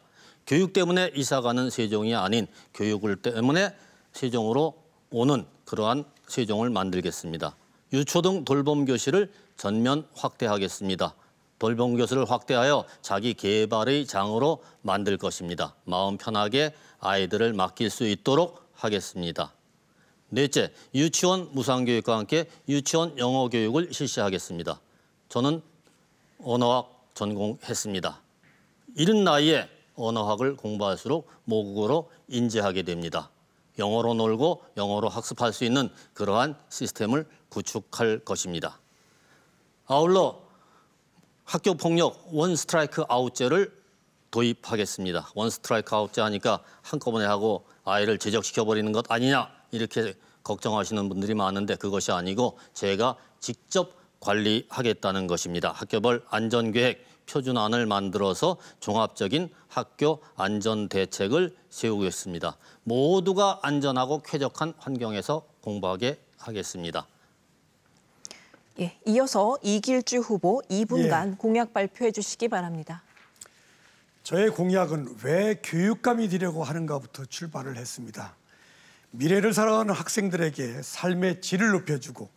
Speaker 6: 교육 때문에 이사가는 세종이 아닌 교육을 때문에 세종으로 오는 그러한 세종을 만들겠습니다. 유초등 돌봄교실을 전면 확대하겠습니다. 돌봄교실을 확대하여 자기 개발의 장으로 만들 것입니다. 마음 편하게 아이들을 맡길 수 있도록 하겠습니다. 넷째, 유치원 무상교육과 함께 유치원 영어 교육을 실시하겠습니다. 저는 언어학 전공했습니다. 이른 나이에 언어학을 공부할수록 모국어로 인지하게 됩니다. 영어로 놀고 영어로 학습할 수 있는 그러한 시스템을 구축할 것입니다. 아울러 학교폭력 원 스트라이크 아웃제를 도입하겠습니다. 원 스트라이크 아웃제 하니까 한꺼번에 하고 아이를 제적시켜버리는 것 아니냐 이렇게 걱정하시는 분들이 많은데 그것이 아니고 제가 직접 관리하겠다는 것입니다. 학교별 안전계획 표준안을 만들어서 종합적인 학교 안전대책을 세우겠습니다. 모두가 안전하고 쾌적한 환경에서 공부하게 하겠습니다.
Speaker 1: 예, 이어서 이길주 후보 2분간 공약 발표해 주시기 바랍니다.
Speaker 7: 저의 공약은 왜 교육감이 되려고 하는가부터 출발을 했습니다. 미래를 살아가는 학생들에게 삶의 질을 높여주고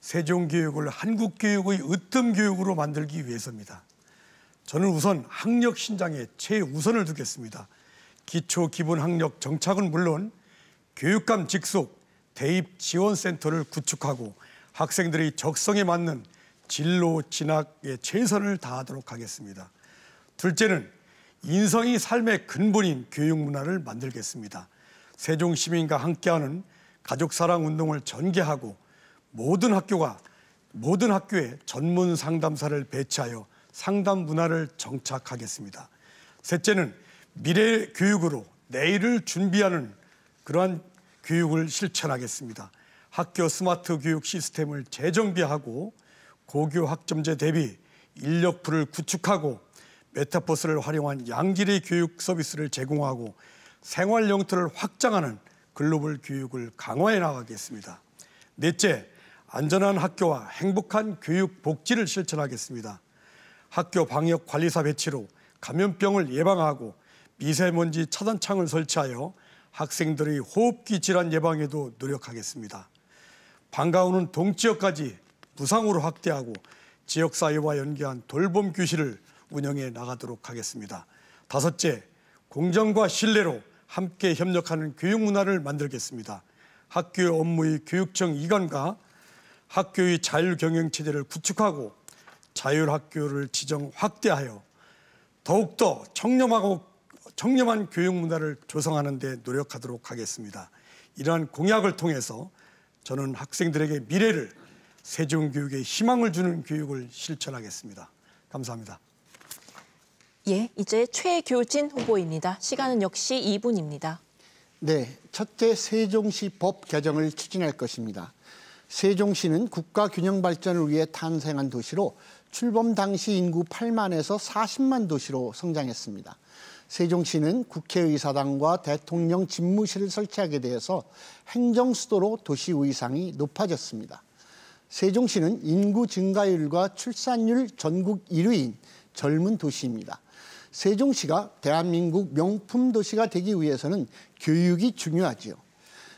Speaker 7: 세종교육을 한국교육의 으뜸교육으로 만들기 위해서입니다. 저는 우선 학력 신장에 최우선을 두겠습니다. 기초 기본 학력 정착은 물론 교육감 직속 대입 지원센터를 구축하고 학생들의 적성에 맞는 진로 진학에 최선을 다하도록 하겠습니다. 둘째는 인성이 삶의 근본인 교육 문화를 만들겠습니다. 세종 시민과 함께하는 가족사랑 운동을 전개하고 모든 학교에 전문 상담사를 배치하여 상담 문화를 정착하겠습니다. 셋째는 미래 교육으로 내일을 준비하는 그러한 교육을 실천하겠습니다. 학교 스마트 교육 시스템을 재정비하고 고교 학점제 대비 인력풀을 구축하고 메타버스를 활용한 양질의 교육 서비스를 제공하고 생활 영토를 확장하는 글로벌 교육을 강화해 나가겠습니다. 넷째, 안전한 학교와 행복한 교육 복지를 실천하겠습니다. 학교 방역 관리사 배치로 감염병을 예방하고 미세먼지 차단창을 설치하여 학생들의 호흡기 질환 예방에도 노력하겠습니다. 방과후는 동지역까지 무상으로 확대하고 지역사회와 연계한 돌봄 교실을 운영해 나가도록 하겠습니다. 다섯째, 공정과 신뢰로 함께 협력하는 교육 문화를 만들겠습니다. 학교의 업무의 교육청 이관과 학교의 자율경영체제를 구축하고 자율학교를 지정 확대하여 더욱더 청렴한 교육 문화를 조성하는 데 노력하도록 하겠습니다. 이러한 공약을 통해서 저는 학생들에게 미래를 세종교육에 희망을 주는 교육을 실천하겠습니다. 감사합니다.
Speaker 1: 예, 이제 최교진 후보입니다. 시간은 역시 2분입니다.
Speaker 2: 네, 첫째 세종시 법 개정을 추진할 것입니다. 세종시는 국가 균형 발전을 위해 탄생한 도시로 출범 당시 인구 8만에서 40만 도시로 성장했습니다. 세종시는 국회의사당과 대통령 집무실을 설치하게 되어서 행정수도로 도시 위상이 높아졌습니다. 세종시는 인구 증가율과 출산율 전국 1위인 젊은 도시입니다. 세종시가 대한민국 명품 도시가 되기 위해서는 교육이 중요하지요.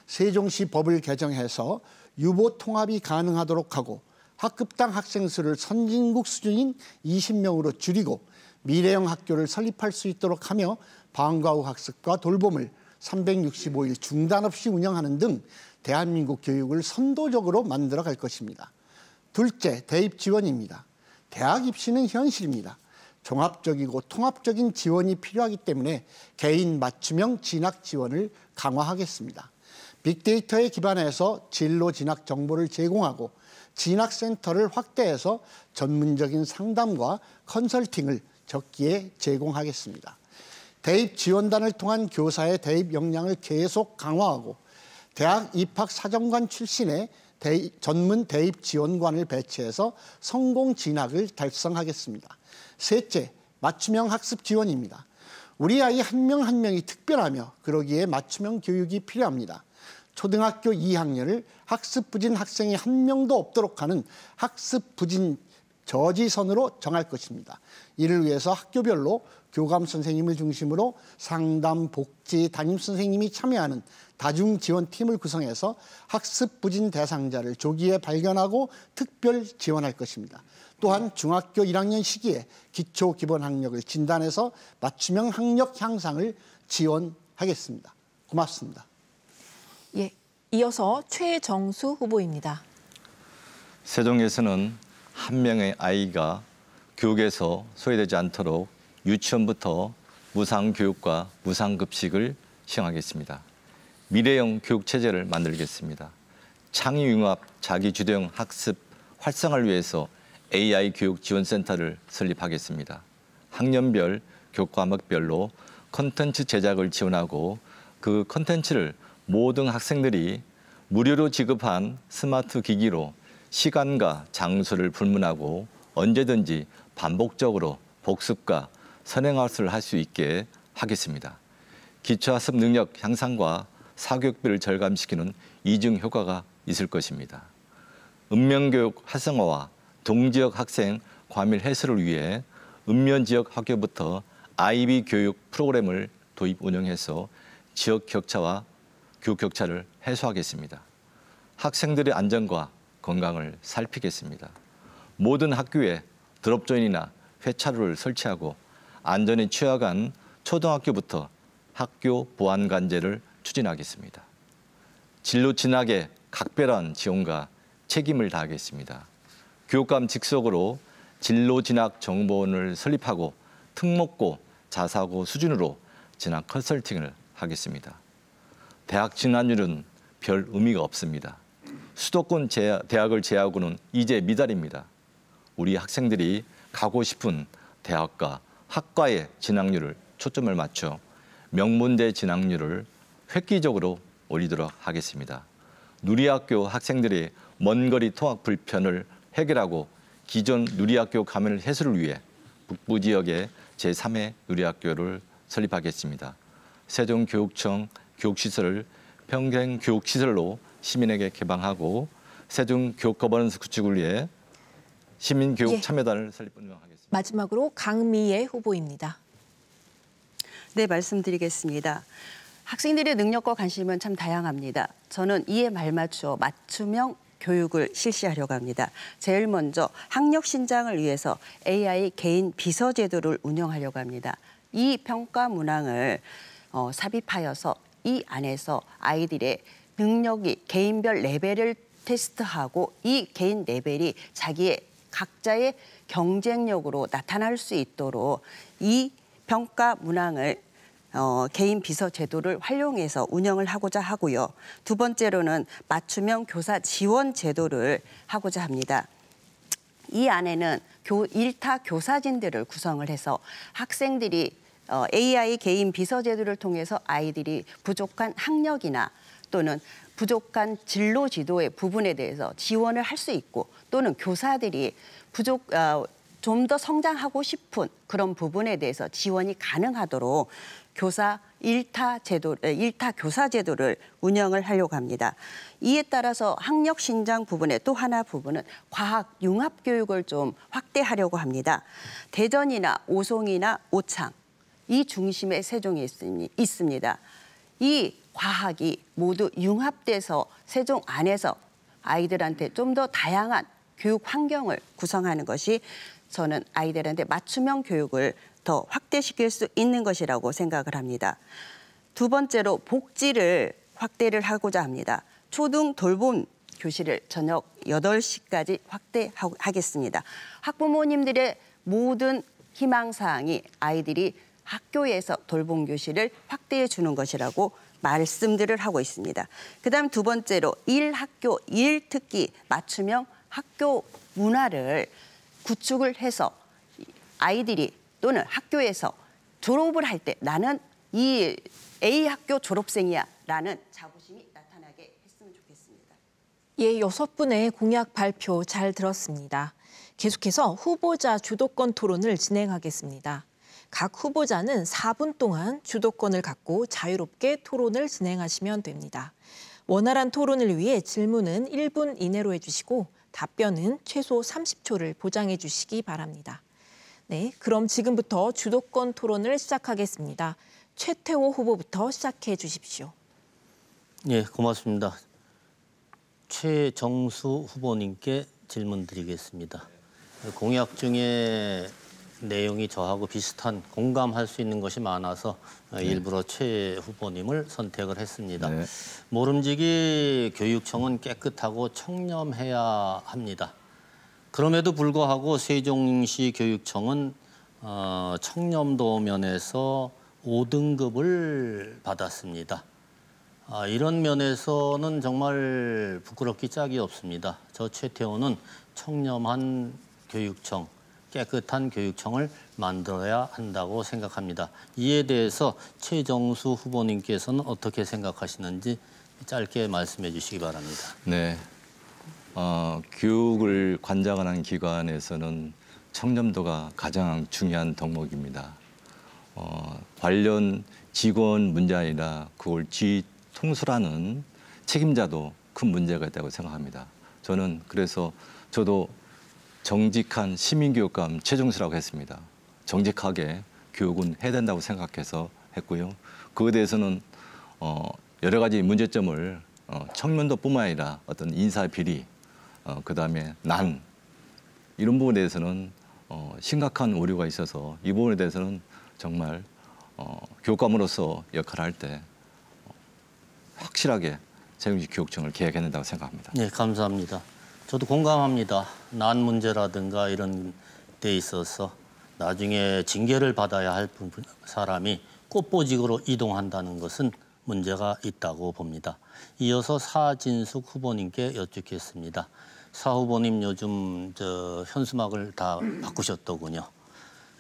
Speaker 2: 세종시 법을 개정해서 유보 통합이 가능하도록 하고 학급당 학생 수를 선진국 수준인 20명으로 줄이고 미래형 학교를 설립할 수 있도록 하며 방과 후 학습과 돌봄을 365일 중단 없이 운영하는 등 대한민국 교육을 선도적으로 만들어 갈 것입니다. 둘째, 대입 지원입니다. 대학 입시는 현실입니다. 종합적이고 통합적인 지원이 필요하기 때문에 개인 맞춤형 진학 지원을 강화하겠습니다. 빅데이터에 기반해서 진로 진학 정보를 제공하고 진학센터를 확대해서 전문적인 상담과 컨설팅을 적기에 제공하겠습니다. 대입 지원단을 통한 교사의 대입 역량을 계속 강화하고 대학 입학 사정관 출신의 전문 대입 지원관을 배치해서 성공 진학을 달성하겠습니다. 셋째, 맞춤형 학습 지원입니다. 우리 아이 한 명 한 명이 특별하며 그러기에 맞춤형 교육이 필요합니다. 초등학교 2학년을 학습 부진 학생이 한 명도 없도록 하는 학습 부진 저지선으로 정할 것입니다. 이를 위해서 학교별로 교감 선생님을 중심으로 상담, 복지, 담임 선생님이 참여하는 다중지원팀을 구성해서 학습 부진 대상자를 조기에 발견하고 특별 지원할 것입니다. 또한 중학교 1학년 시기에 기초 기본 학력을 진단해서 맞춤형 학력 향상을 지원하겠습니다. 고맙습니다.
Speaker 1: 예, 이어서 최정수 후보입니다.
Speaker 3: 세종에서는 한 명의 아이가 교육에서 소외되지 않도록 유치원부터 무상교육과 무상급식을 시행하겠습니다. 미래형 교육체제를 만들겠습니다. 창의융합 자기주도형 학습 활성화를 위해서 AI 교육지원센터를 설립하겠습니다. 학년별 교과목별로 콘텐츠 제작을 지원하고 그 콘텐츠를 모든 학생들이 무료로 지급한 스마트 기기로 시간과 장소를 불문하고 언제든지 반복적으로 복습과 선행학습을 할 수 있게 하겠습니다. 기초학습 능력 향상과 사교육비를 절감시키는 이중 효과가 있을 것입니다. 읍면교육 활성화와 동지역 학생 과밀 해소를 위해 읍면지역 학교부터 IB 교육 프로그램을 도입 운영해서 지역 격차와 교육 격차를 해소하겠습니다. 학생들의 안전과 건강을 살피겠습니다. 모든 학교에 드롭존이나 회차로를 설치하고 안전에 취약한 초등학교부터 학교 보안관제를 추진하겠습니다. 진로 진학에 각별한 지원과 책임을 다하겠습니다. 교육감 직속으로 진로 진학 정보원을 설립하고 특목고, 자사고 수준으로 진학 컨설팅을 하겠습니다. 대학 진학률은 별 의미가 없습니다. 수도권 대학을 제외하고는 이제 미달입니다. 우리 학생들이 가고 싶은 대학과 학과의 진학률을 초점을 맞춰 명문대 진학률을 획기적으로 올리도록 하겠습니다. 누리학교 학생들의 먼거리 통학 불편을 해결하고 기존 누리학교 감염 해소를 위해 북부 지역에 제3회 누리학교를 설립하겠습니다. 세종교육청 교육시설을 평생교육시설로 시민에게 개방하고 세종교육거버넌스 구축을 위해 시민교육 참여단을 설립 운영하겠습니다.
Speaker 1: 마지막으로 강미애 후보입니다.
Speaker 4: 네, 말씀드리겠습니다. 학생들의 능력과 관심은 참 다양합니다. 저는 이에 발맞춰 맞춤형 교육을 실시하려고 합니다. 제일 먼저 학력 신장을 위해서 AI 개인 비서 제도를 운영하려고 합니다. 이 평가 문항을 삽입하여서 이 안에서 아이들의 능력이 개인별 레벨을 테스트하고 이 개인 레벨이 자기의 각자의 경쟁력으로 나타날 수 있도록 이 평가 문항을 개인 비서 제도를 활용해서 운영을 하고자 하고요. 두 번째로는 맞춤형 교사 지원 제도를 하고자 합니다. 이 안에는 일타 교사진들을 구성을 해서 학생들이 AI 개인 비서 제도를 통해서 아이들이 부족한 학력이나 또는 부족한 진로 지도의 부분에 대해서 지원을 할 수 있고 또는 교사들이 좀 더 성장하고 싶은 그런 부분에 대해서 지원이 가능하도록 교사 일타 교사 제도를 운영을 하려고 합니다. 이에 따라서 학력 신장 부분의 또 하나 부분은 과학 융합 교육을 좀 확대하려고 합니다. 대전이나 오송이나 오창 이 중심에 세종이 있습니다. 이 과학이 모두 융합돼서 세종 안에서 아이들한테 좀 더 다양한 교육 환경을 구성하는 것이 저는 아이들한테 맞춤형 교육을 더 확대시킬 수 있는 것이라고 생각을 합니다. 두 번째로 복지를 확대를 하고자 합니다. 초등 돌봄 교실을 저녁 8시까지 확대하겠습니다. 학부모님들의 모든 희망사항이 아이들이 학교에서 돌봄 교실을 확대해 주는 것이라고 말씀들을 하고 있습니다. 그다음 두 번째로 1학교 1특기 맞춤형 학교 문화를 구축을 해서 아이들이 또는 학교에서 졸업을 할 때 나는 이 A 학교 졸업생이야 라는 자부심이 나타나게 했으면 좋겠습니다.
Speaker 1: 예, 6분의 공약 발표 잘 들었습니다. 계속해서 후보자 주도권 토론을 진행하겠습니다. 각 후보자는 4분 동안 주도권을 갖고 자유롭게 토론을 진행하시면 됩니다. 원활한 토론을 위해 질문은 1분 이내로 해주시고 답변은 최소 30초를 보장해 주시기 바랍니다. 네, 그럼 지금부터 주도권 토론을 시작하겠습니다. 최태호 후보부터 시작해 주십시오.
Speaker 6: 예, 고맙습니다. 최정수 후보님께 질문 드리겠습니다. 공약 중에 내용이 저하고 비슷한 공감할 수 있는 것이 많아서 일부러 최 후보님을 선택을 했습니다.
Speaker 3: 네.
Speaker 6: 모름지기 교육청은 깨끗하고 청렴해야 합니다. 그럼에도 불구하고 세종시 교육청은 청렴도 면에서 5등급을 받았습니다. 이런 면에서는 정말 부끄럽기 짝이 없습니다. 저 최태호는 청렴한 교육청, 깨끗한 교육청을 만들어야 한다고 생각합니다. 이에 대해서 최정수 후보님께서는 어떻게 생각하시는지 짧게 말씀해 주시기 바랍니다.
Speaker 3: 네. 교육을 관장하는 기관에서는 청렴도가 가장 중요한 덕목입니다. 관련 직원 문제 아니라 그걸 통솔하는 책임자도 큰 문제가 있다고 생각합니다. 저는 그래서 저도 정직한 시민교육감 최정수라고 했습니다. 정직하게 교육은 해야 된다고 생각해서 했고요. 그에 대해서는 여러 가지 문제점을 청렴도뿐만 아니라 어떤 인사 비리, 그다음에 난 이런 부분에 대해서는 심각한 오류가 있어서 이 부분에 대해서는 정말 교육감으로서 역할을 할 때 확실하게 세종시 교육청을 개혁해야 된다고 생각합니다.
Speaker 6: 네, 감사합니다. 저도 공감합니다. 난 문제라든가 이런 데 있어서 나중에 징계를 받아야 할 사람이 꽃보직으로 이동한다는 것은 문제가 있다고 봅니다. 이어서 사진숙 후보님께 여쭙겠습니다. 사 후보님 요즘 현수막을 다 바꾸셨더군요.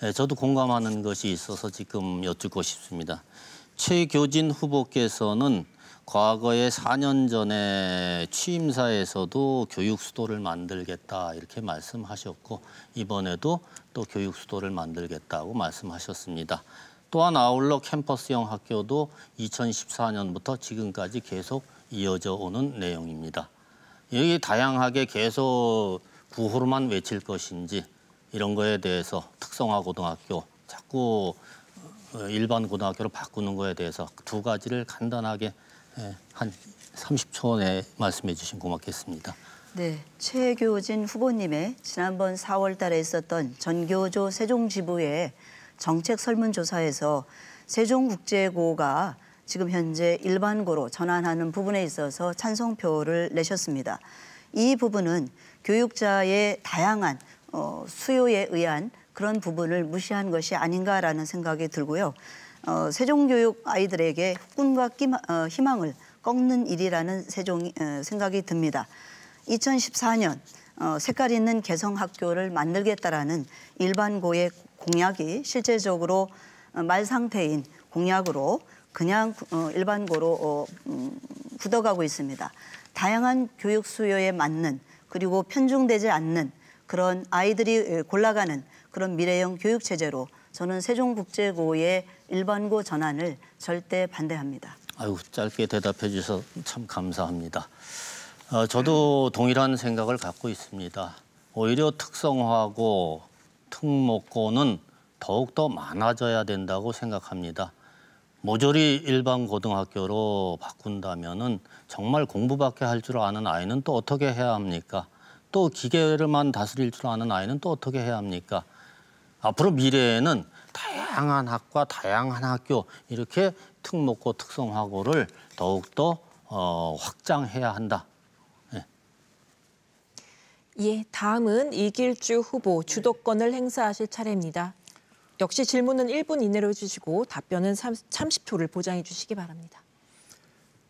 Speaker 6: 네, 저도 공감하는 것이 있어서 지금 여쭙고 싶습니다. 최교진 후보께서는 과거에 4년 전에 취임사에서도 교육 수도를 만들겠다 이렇게 말씀하셨고 이번에도 또 교육 수도를 만들겠다고 말씀하셨습니다. 또한 아울러 캠퍼스형 학교도 2014년부터 지금까지 계속 이어져 오는 내용입니다. 여기 다양하게 계속 구호로만 외칠 것인지 이런 거에 대해서 특성화 고등학교 자꾸 일반 고등학교로 바꾸는 거에 대해서 두 가지를 간단하게 한 30초 내에 말씀해 주시면 고맙겠습니다.
Speaker 5: 네, 최교진 후보님의 지난번 4월 달에 있었던 전교조 세종지부의 정책 설문조사에서 세종국제고가 지금 현재 일반고로 전환하는 부분에 있어서 찬성표를 내셨습니다. 이 부분은 교육자의 다양한 수요에 의한 그런 부분을 무시한 것이 아닌가라는 생각이 들고요. 세종교육 아이들에게 꿈과 희망을 꺾는 일이라는 생각이 듭니다. 2014년 색깔 있는 개성학교를 만들겠다라는 일반고의 공약이 실제적으로 말 상태인 공약으로 그냥 일반고로 굳어가고 있습니다. 다양한 교육 수요에 맞는 그리고 편중되지 않는 그런 아이들이 골라가는 그런 미래형 교육 체제로 저는 세종국제고의 일반고 전환을 절대 반대합니다.
Speaker 6: 아유, 짧게 대답해 주셔서 참 감사합니다. 저도 동일한 생각을 갖고 있습니다. 오히려 특성화고 특목고는 더욱더 많아져야 된다고 생각합니다. 모조리 일반 고등학교로 바꾼다면은 정말 공부밖에 할 줄 아는 아이는 또 어떻게 해야 합니까? 또 기계를만 다스릴 줄 아는 아이는 또 어떻게 해야 합니까? 앞으로 미래에는 다양한 학과, 다양한 학교 이렇게 특목고, 특성화고를 더욱더 확장해야 한다.
Speaker 1: 예, 다음은 이길주 후보 주도권을 행사하실 차례입니다. 역시 질문은 1분 이내로 해주시고 답변은 30초를 보장해 주시기 바랍니다.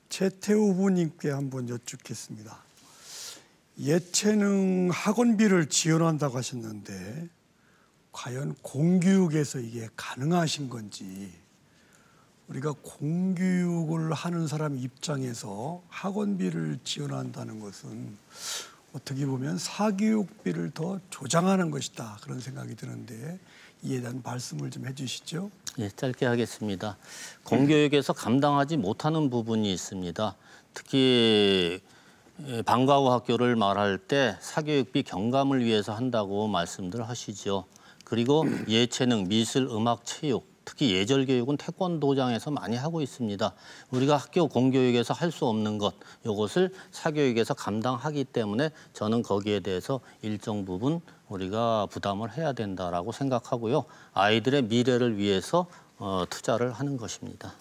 Speaker 7: 최태우 후보님께 한번 여쭙겠습니다. 예체능 학원비를 지원한다고 하셨는데 과연 공교육에서 이게 가능하신 건지, 우리가 공교육을 하는 사람 입장에서 학원비를 지원한다는 것은 어떻게 보면 사교육비를 더 조장하는 것이다, 그런 생각이 드는데 이에 대한 말씀을 좀 해주시죠.
Speaker 6: 예, 짧게 하겠습니다. 공교육에서 감당하지 못하는 부분이 있습니다. 특히 방과 후 학교를 말할 때 사교육비 경감을 위해서 한다고 말씀들 하시죠. 그리고 예체능, 미술, 음악, 체육, 특히 예절 교육은 태권도장에서 많이 하고 있습니다. 우리가 학교 공교육에서 할 수 없는 것, 이것을 사교육에서 감당하기 때문에 저는 거기에 대해서 일정 부분 우리가 부담을 해야 된다라고 생각하고요. 아이들의 미래를 위해서 투자를 하는 것입니다.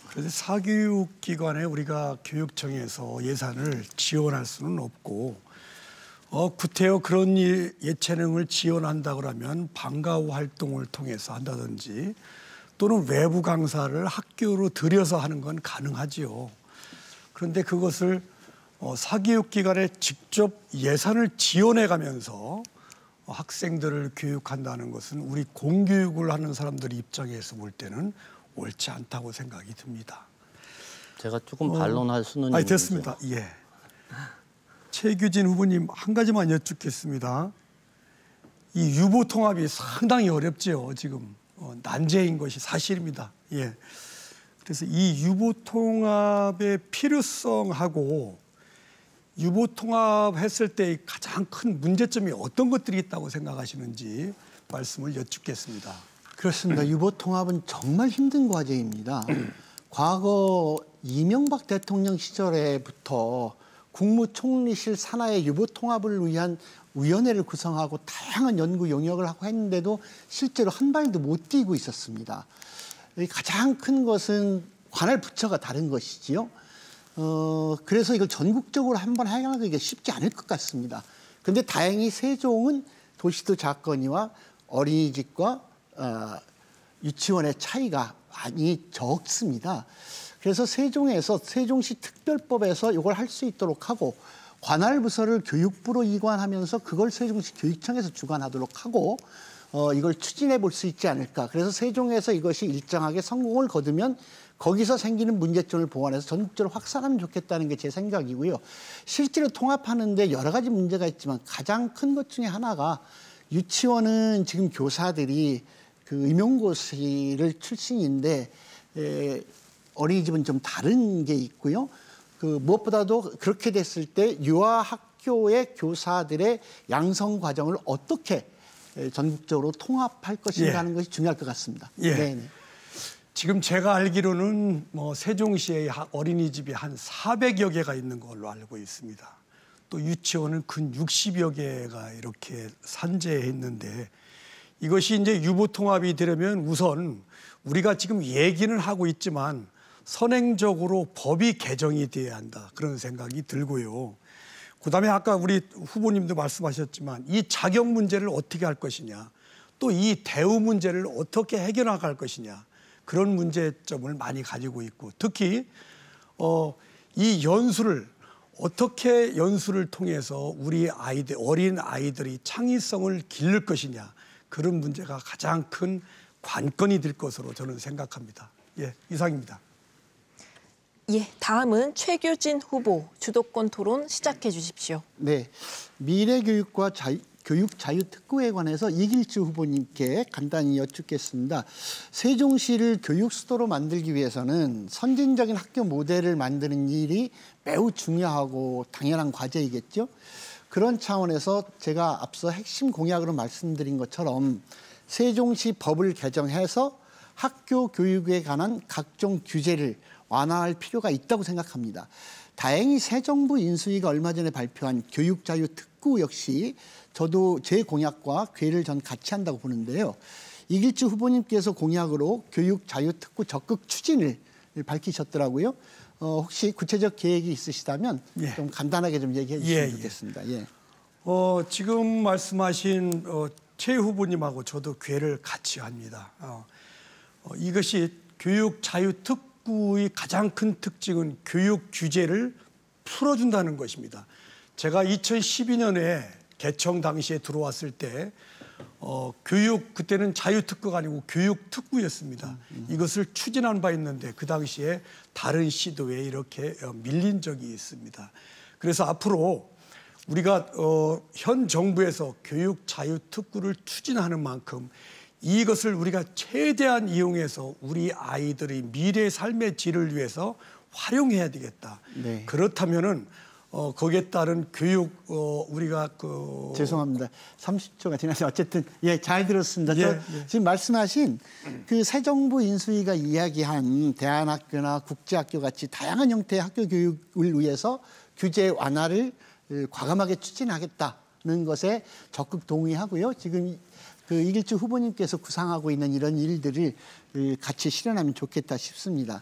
Speaker 7: 그래서 사교육기관에 우리가 교육청에서 예산을 지원할 수는 없고, 구태여 그런 예체능을 지원한다 그러면 방과 후 활동을 통해서 한다든지 또는 외부 강사를 학교로 들여서 하는 건 가능하지요. 그런데 그것을 사교육기관에 직접 예산을 지원해 가면서 학생들을 교육한다는 것은 우리 공교육을 하는 사람들 입장에서 볼 때는 옳지 않다고 생각이 듭니다.
Speaker 6: 제가 조금 반론할 수는 있는데.
Speaker 7: 됐습니다. 예. 최규진 후보님, 한 가지만 여쭙겠습니다. 이 유보 통합이 상당히 어렵죠. 지금 난제인 것이 사실입니다. 예. 그래서 이 유보 통합의 필요성하고 유보 통합했을 때 가장 큰 문제점이 어떤 것들이 있다고 생각하시는지 말씀을 여쭙겠습니다.
Speaker 2: 그렇습니다. 유보 통합은 정말 힘든 과제입니다. 과거 이명박 대통령 시절에부터 국무총리실 산하의 유보 통합을 위한 위원회를 구성하고 다양한 연구 용역을 하고 했는데도 실제로 한 발도 못 뛰고 있었습니다. 가장 큰 것은 관할 부처가 다른 것이지요. 그래서 이걸 전국적으로 한번 해결하기가 쉽지 않을 것 같습니다. 그런데 다행히 세종은 도시도 작거니와 어린이집과 유치원의 차이가 많이 적습니다. 그래서 세종에서 세종시 특별법에서 이걸 할 수 있도록 하고 관할 부서를 교육부로 이관하면서 그걸 세종시 교육청에서 주관하도록 하고 이걸 추진해 볼 수 있지 않을까. 그래서 세종에서 이것이 일정하게 성공을 거두면 거기서 생기는 문제점을 보완해서 전국적으로 확산하면 좋겠다는 게 제 생각이고요. 실제로 통합하는데 여러 가지 문제가 있지만 가장 큰 것 중에 하나가 유치원은 지금 교사들이 그 임용고시를 출신인데 어린이집은 좀 다른 게 있고요. 무엇보다도 그렇게 됐을 때 유아학교의 교사들의 양성 과정을 어떻게 전국적으로 통합할 것인가 하는 것이 중요할 것 같습니다.
Speaker 7: 예.
Speaker 2: 네네.
Speaker 7: 지금 제가 알기로는 세종시에 어린이집이 한 400여 개가 있는 걸로 알고 있습니다. 또 유치원은 근 60여 개가 이렇게 산재했는데 이것이 이제 유보 통합이 되려면 우선 우리가 지금 얘기는 하고 있지만 선행적으로 법이 개정이 돼야 한다, 그런 생각이 들고요. 그다음에 아까 우리 후보님도 말씀하셨지만 이 자격 문제를 어떻게 할 것이냐, 또 이 대우 문제를 어떻게 해결나갈 것이냐, 그런 문제점을 많이 가지고 있고, 특히 이 연수를 어떻게 연수를 통해서 우리 아이들, 어린 아이들이 창의성을 기를 것이냐, 그런 문제가 가장 큰 관건이 될 것으로 저는 생각합니다. 예, 이상입니다.
Speaker 1: 예, 다음은 최규진 후보 주도권 토론 시작해 주십시오.
Speaker 2: 네, 미래교육과 교육 자유특구에 관해서 이길주 후보님께 간단히 여쭙겠습니다. 세종시를 교육 수도로 만들기 위해서는 선진적인 학교 모델을 만드는 일이 매우 중요하고 당연한 과제이겠죠. 그런 차원에서 제가 앞서 핵심 공약으로 말씀드린 것처럼 세종시 법을 개정해서 학교 교육에 관한 각종 규제를 완화할 필요가 있다고 생각합니다. 다행히 새 정부 인수위가 얼마 전에 발표한 교육자유특구 역시 저도 제 공약과 궤를 전 같이 한다고 보는데요. 이길주 후보님께서 공약으로 교육자유특구 적극 추진을 밝히셨더라고요. 혹시 구체적 계획이 있으시다면
Speaker 7: 예.
Speaker 2: 좀 간단하게 좀 얘기해 주시면
Speaker 7: 예.
Speaker 2: 좋겠습니다. 예.
Speaker 7: 지금 말씀하신 최 후보님하고 저도 궤를 같이 합니다. 이것이 교육 자유특구의 가장 큰 특징은 교육 규제를 풀어준다는 것입니다. 제가 2012년에 개청 당시에 들어왔을 때 교육 그때는 자유특구가 아니고 교육특구였습니다. 이것을 추진한 바 있는데 그 당시에 다른 시도에 이렇게 밀린 적이 있습니다. 그래서 앞으로 우리가 현 정부에서 교육 자유특구를 추진하는 만큼 이것을 우리가 최대한 이용해서 우리 아이들의 미래 삶의 질을 위해서 활용해야 되겠다.
Speaker 2: 네.
Speaker 7: 그렇다면은 거기에 따른 교육 우리가
Speaker 2: 죄송합니다. 30초가 지나서 어쨌든 예, 잘 들었습니다.
Speaker 7: 예.
Speaker 2: 지금 말씀하신 그 새 정부 인수위가 이야기한 대안학교나 국제학교 같이 다양한 형태의 학교 교육을 위해서 규제 완화를 과감하게 추진하겠다는 것에 적극 동의하고요. 지금 그 이길주 후보님께서 구상하고 있는 이런 일들을 같이 실현하면 좋겠다 싶습니다.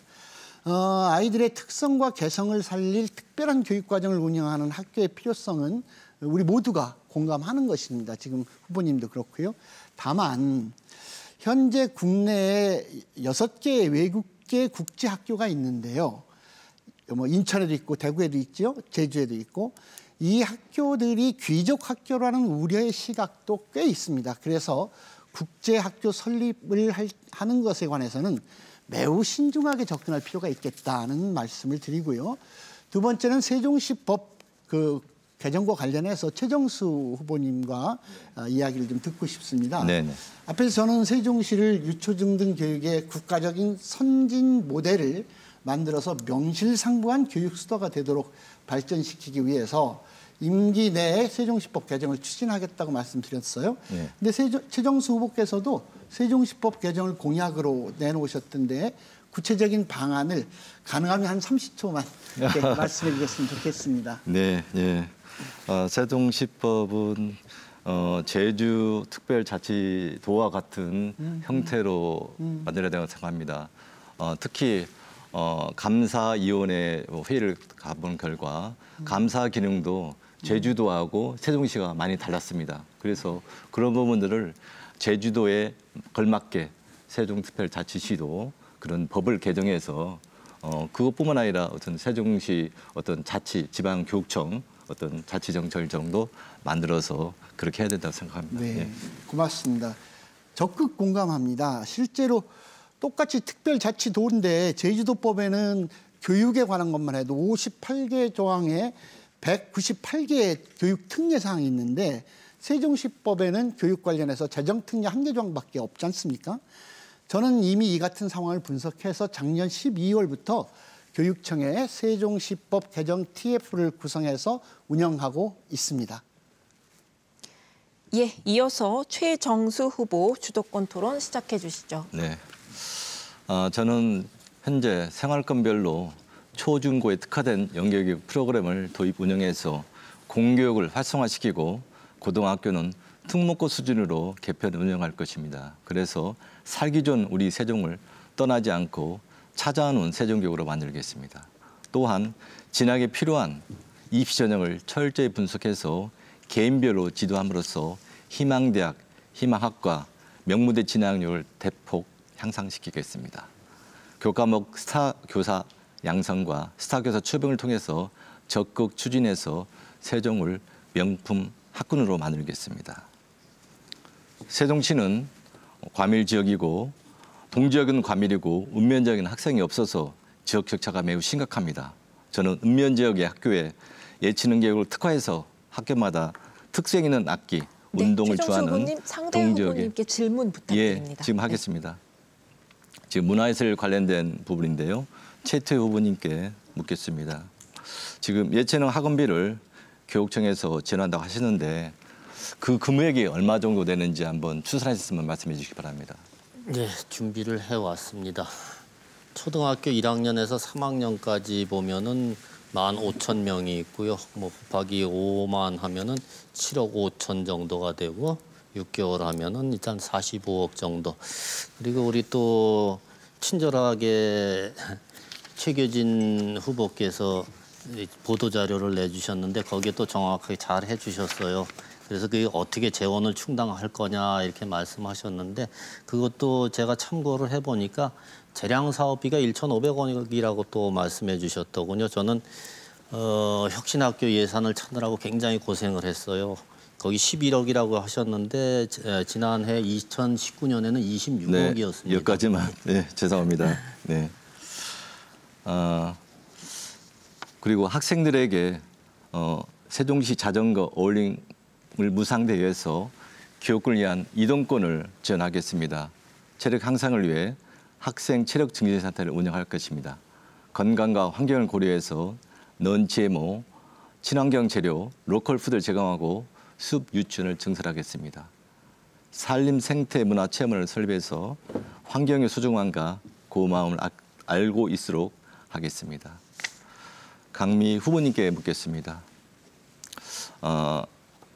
Speaker 2: 아이들의 특성과 개성을 살릴 특별한 교육과정을 운영하는 학교의 필요성은 우리 모두가 공감하는 것입니다. 지금 후보님도 그렇고요. 다만 현재 국내에 6개의 외국계 국제학교가 있는데요. 뭐 인천에도 있고 대구에도 있죠. 제주에도 있고 이 학교들이 귀족 학교라는 우려의 시각도 꽤 있습니다. 그래서 국제학교 설립을 하는 것에 관해서는 매우 신중하게 접근할 필요가 있겠다는 말씀을 드리고요. 두 번째는 세종시법 개정과 관련해서 최정수 후보님과 이야기를 좀 듣고 싶습니다.
Speaker 3: 네네.
Speaker 2: 앞에서 저는 세종시를 유초중등 교육의 국가적인 선진 모델을 만들어서 명실상부한 교육 수도가 되도록 발전시키기 위해서 임기 내에 세종시법 개정을 추진하겠다고 말씀드렸어요. 근데 최정수 후보께서도 세종시법 개정을 공약으로 내놓으셨던데 구체적인 방안을 가능하면 한 30초만 말씀해 주셨으면 좋겠습니다.
Speaker 3: 네, 예. 세종시법은 제주특별자치도와 같은 형태로 만들어야 된다고 생각합니다. 특히 감사위원회 회의를 가본 결과 감사 기능도 제주도하고 세종시가 많이 달랐습니다. 그래서 그런 부분들을 제주도에 걸맞게 세종특별자치시도 그런 법을 개정해서 그것뿐만 아니라 어떤 세종시 어떤 지방교육청 어떤 자치정찰청도 만들어서 그렇게 해야 된다고 생각합니다.
Speaker 2: 네,
Speaker 3: 예.
Speaker 2: 고맙습니다. 적극 공감합니다. 실제로 똑같이 특별자치도인데 제주도법에는 교육에 관한 것만 해도 58개 조항에 198개의 교육 특례 사항이 있는데 세종시법에는 교육 관련해서 재정 특례 1개 조항밖에 없지 않습니까? 저는 이미 이 같은 상황을 분석해서 작년 12월부터 교육청에 세종시법 개정 TF를 구성해서 운영하고 있습니다.
Speaker 1: 예, 이어서 최정수 후보 주도권 토론 시작해 주시죠.
Speaker 3: 네. 저는 현재 생활권별로 초중고에 특화된 연계교육 프로그램을 도입 운영해서 공교육을 활성화시키고 고등학교는 특목고 수준으로 개편 운영할 것입니다. 그래서 살기 좋은 우리 세종을 떠나지 않고 찾아오는 세종교육으로 만들겠습니다. 또한 진학에 필요한 입시 전형을 철저히 분석해서 개인별로 지도함으로써 희망대학, 희망학과, 명문대 진학률을 대폭 향상시키겠습니다. 교과목 스타 교사 양성과 스타 교사 추병을 통해서 적극 추진해서 세종을 명품 학군으로 만들겠습니다. 세종시는 과밀 지역이고 동지역은 과밀이고 읍면적인 학생이 없어서 지역 격차가 매우 심각합니다. 저는 읍면 지역의 학교에 예체능 교육을 특화해서 학교마다 특색 있는 악기, 운동을
Speaker 1: 최종수
Speaker 3: 좋아하는
Speaker 1: 후보님, 상대 후보님께 질문 부탁드립니다.
Speaker 3: 지금 하겠습니다. 지금 문화예술 관련된 부분인데요. 최태 후보님께 묻겠습니다. 지금 예체능 학원비를 교육청에서 지원한다고 하시는데 그 금액이 얼마 정도 되는지 한번 추산하셨으면 말씀해 주시기 바랍니다.
Speaker 6: 네, 준비를 해왔습니다. 초등학교 1학년에서 3학년까지 보면은 15,000명이 있고요. 뭐 곱하기 5만 하면은 7억 5천 정도가 되고 6개월 하면은 일단 45억 정도. 그리고 우리 또 친절하게 최교진 후보께서 보도 자료를 내주셨는데 거기에 또 정확하게 잘 해주셨어요. 그래서 그게 어떻게 재원을 충당할 거냐 이렇게 말씀하셨는데 그것도 제가 참고를 해보니까 재량 사업비가 1,500원이라고 또 말씀해 주셨더군요. 저는 혁신학교 예산을 찾느라고 굉장히 고생을 했어요. 거기 11억이라고 하셨는데 지난해 2019년에는 26억이었습니다.
Speaker 3: 네, 여기까지만. 네, 죄송합니다. 네. 그리고 학생들에게 세종시 자전거 어울림을 무상대회에서 교육을 위한 이동권을 지원하겠습니다. 체력 향상을 위해 학생 체력 증진 센터를 운영할 것입니다. 건강과 환경을 고려해서 넌 GMO, 친환경 재료, 로컬 푸드를 제공하고 숲 유치원을 증설하겠습니다. 산림 생태 문화 체험을 설계해서 환경의 소중함과 고마움을 알고 있도록 하겠습니다. 강미 후보님께 묻겠습니다.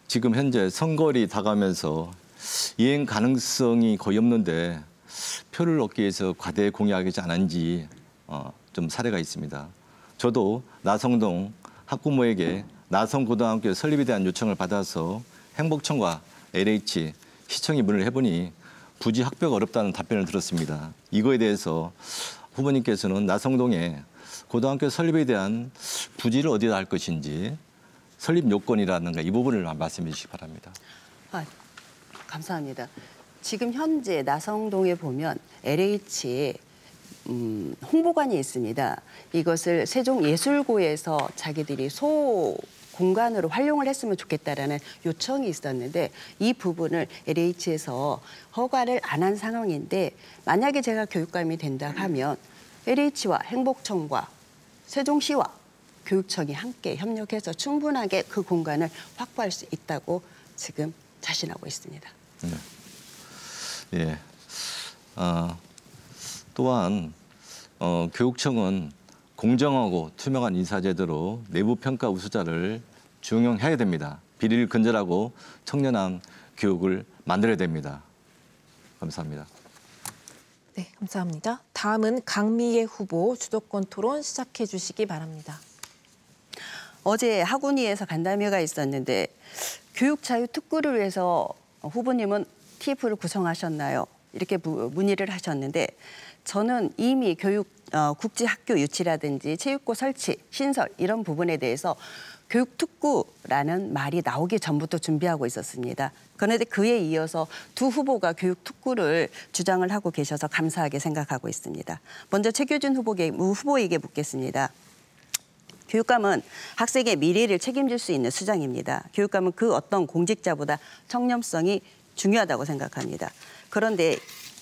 Speaker 3: 지금 현재 선거일이 다가오면서 이행 가능성이 거의 없는데 표를 얻기 위해서 과대 공약이지 않은지 좀 사례가 있습니다. 저도 나성동 학부모에게 나성고등학교 설립에 대한 요청을 받아서 행복청과 LH, 시청이 문의를 해보니 부지 확보가 어렵다는 답변을 들었습니다. 이거에 대해서 후보님께서는 나성동에 고등학교 설립에 대한 부지를 어디다 할 것인지 설립 요건이라든가 이 부분을 말씀해 주시기 바랍니다.
Speaker 4: 감사합니다. 지금 현재 나성동에 보면 LH 홍보관이 있습니다. 이것을 세종예술고에서 자기들이 소 공간으로 활용을 했으면 좋겠다라는 요청이 있었는데 이 부분을 LH에서 허가를 안 한 상황인데 만약에 제가 교육감이 된다 하면 LH와 행복청과 세종시와 교육청이 함께 협력해서 충분하게 그 공간을 확보할 수 있다고 지금 자신하고 있습니다.
Speaker 3: 네. 예. 또한 교육청은 공정하고 투명한 인사제도로 내부 평가 우수자를 중용해야 됩니다. 비리를 근절하고 청렴한 교육을 만들어야 됩니다. 감사합니다.
Speaker 1: 네, 감사합니다. 다음은 강미애 후보 주도권 토론 시작해 주시기 바랍니다.
Speaker 4: 어제 학운위에서 간담회가 있었는데 교육 자유 특구를 위해서 후보님은 TF를 구성하셨나요? 이렇게 문의를 하셨는데 저는 이미 국제학교 유치라든지 체육고 설치, 신설 이런 부분에 대해서 교육특구라는 말이 나오기 전부터 준비하고 있었습니다. 그런데 그에 이어서 두 후보가 교육특구를 주장을 하고 계셔서 감사하게 생각하고 있습니다. 먼저 최교진 후보에게 묻겠습니다. 교육감은 학생의 미래를 책임질 수 있는 수장입니다. 교육감은 그 어떤 공직자보다 청렴성이 중요하다고 생각합니다. 그런데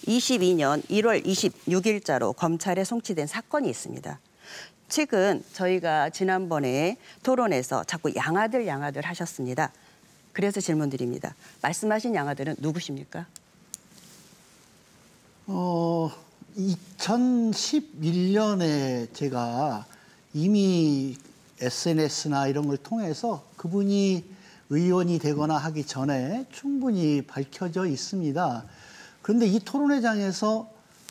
Speaker 4: 22년 1월 26일자로 검찰에 송치된 사건이 있습니다. 최근 저희가 지난번에 토론에서 자꾸 양아들 하셨습니다. 그래서 질문 드립니다. 말씀하신 양아들은 누구십니까?
Speaker 2: 2011년에 제가 이미 SNS나 이런 걸 통해서 그분이 의원이 되거나 하기 전에 충분히 밝혀져 있습니다. 그런데 이 토론회장에서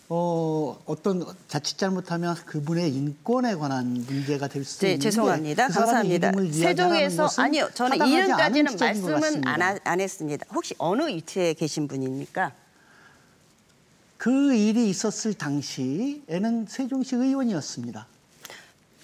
Speaker 2: 어떤 자칫 잘못하면 그분의 인권에 관한 문제가 될 수 있는데
Speaker 4: 죄송합니다. 감사합니다. 세종에서 아니요. 저는 이름까지는 말씀은 안 했습니다. 혹시 어느 위치에 계신 분입니까?
Speaker 2: 그 일이 있었을 당시에는 세종시 의원이었습니다.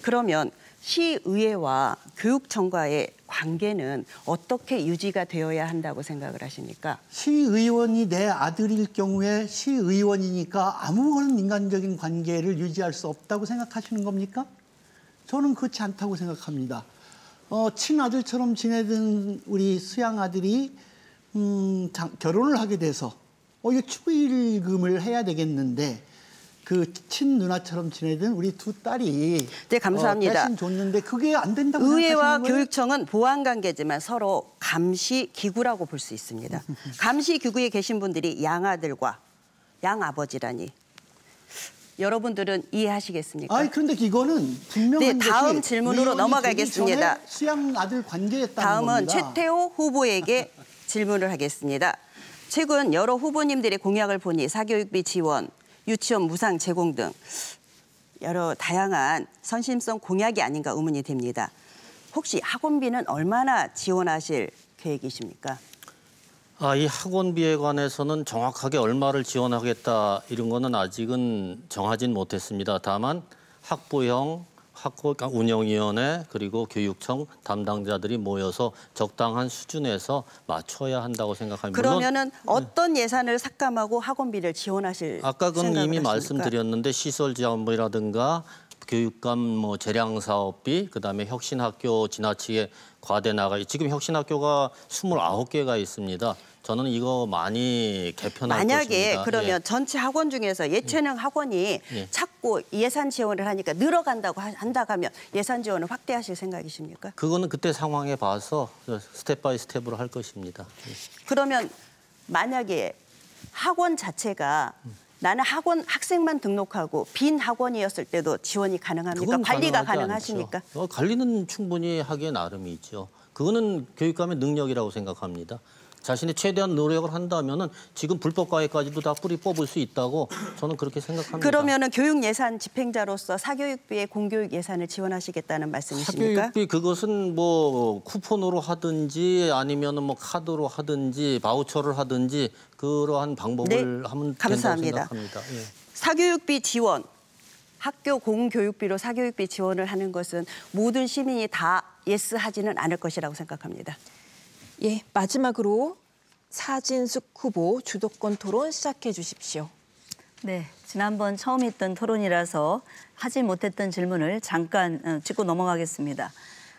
Speaker 4: 그러면 시의회와 교육청과의 관계는 어떻게 유지가 되어야 한다고 생각을 하십니까?
Speaker 2: 시의원이 내 아들일 경우에 시의원이니까 아무런 인간적인 관계를 유지할 수 없다고 생각하시는 겁니까? 저는 그렇지 않다고 생각합니다. 친아들처럼 지내던 우리 수양 아들이 결혼을 하게 돼서 이거 축의금을 해야 되겠는데 그 친누나처럼 지내던 우리 두 딸이
Speaker 4: 네, 감사합니다.
Speaker 2: 대신 줬는데 그게 안 된다고
Speaker 4: 의회와
Speaker 2: 생각하시는 거예요?
Speaker 4: 교육청은 보완관계지만 서로 감시기구라고 볼 수 있습니다. 감시기구에 계신 분들이 양아들과 양아버지라니. 여러분들은 이해하시겠습니까?
Speaker 2: 아니 그런데 이거는 분명한
Speaker 4: 네, 다음
Speaker 2: 것이
Speaker 4: 질문으로
Speaker 2: 의원이
Speaker 4: 넘어가겠습니다.
Speaker 2: 되기 전에 수양 아들 관계였다는
Speaker 4: 다음은
Speaker 2: 겁니다.
Speaker 4: 최태호 후보에게 질문을 하겠습니다. 최근 여러 후보님들의 공약을 보니 사교육비 지원, 유치원 무상 제공 등 여러 다양한 선심성 공약이 아닌가 의문이 됩니다. 혹시 학원비는 얼마나 지원하실 계획이십니까?
Speaker 6: 이 학원비에 관해서는 정확하게 얼마를 지원하겠다 이런 거는 아직은 정하진 못했습니다. 다만 학부형, 학교 운영위원회 그리고 교육청 담당자들이 모여서 적당한 수준에서 맞춰야 한다고 생각합니다.
Speaker 4: 그러면은 어떤 예산을 삭감하고 학원비를 지원하실
Speaker 6: 아까 그건
Speaker 4: 생각을
Speaker 6: 이미
Speaker 4: 하십니까?
Speaker 6: 말씀드렸는데 시설 지원비라든가 교육감 재량 사업비, 그다음에 혁신학교 지나치게 과대 나가 지금 혁신학교가 29개가 있습니다. 저는 이거 많이 개편할
Speaker 4: 만약에
Speaker 6: 것입니다.
Speaker 4: 그러면 전체 학원 중에서 예체능 학원이 자꾸 예산 지원을 하니까 늘어간다고 한다고 하면 예산 지원을 확대하실 생각이십니까?
Speaker 6: 그거는 그때 상황에 봐서 스텝 바이 스텝으로 할 것입니다.
Speaker 4: 그러면 만약에 학원 자체가 나는 학생만 등록하고 빈 학원이었을 때도 지원이 가능합니까?
Speaker 6: 그건
Speaker 4: 관리가
Speaker 6: 가능하지
Speaker 4: 가능하십니까?
Speaker 6: 않죠. 관리는 충분히 하기에 나름이죠. 그거는 교육감의 능력이라고 생각합니다. 자신이 최대한 노력을 한다면은 지금 불법 과외까지도 다 뿌리 뽑을 수 있다고 저는 그렇게 생각합니다.
Speaker 4: 그러면은 교육 예산 집행자로서 사교육비의 공교육 예산을 지원하시겠다는 말씀이십니까?
Speaker 6: 사교육비 그것은 뭐 쿠폰으로 하든지 아니면은 뭐 카드로 하든지 바우처를 하든지 그러한 방법을 하면
Speaker 4: 감사합니다.
Speaker 6: 된다고 생각합니다. 예.
Speaker 4: 사교육비 지원, 학교 공교육비로 사교육비 지원을 하는 것은 모든 시민이 다 예스하지는 않을 것이라고 생각합니다.
Speaker 1: 예, 마지막으로 사진숙 후보 주도권 토론 시작해 주십시오.
Speaker 5: 네, 지난번 처음 있던 토론이라서 하지 못했던 질문을 잠깐 짚고 넘어가겠습니다.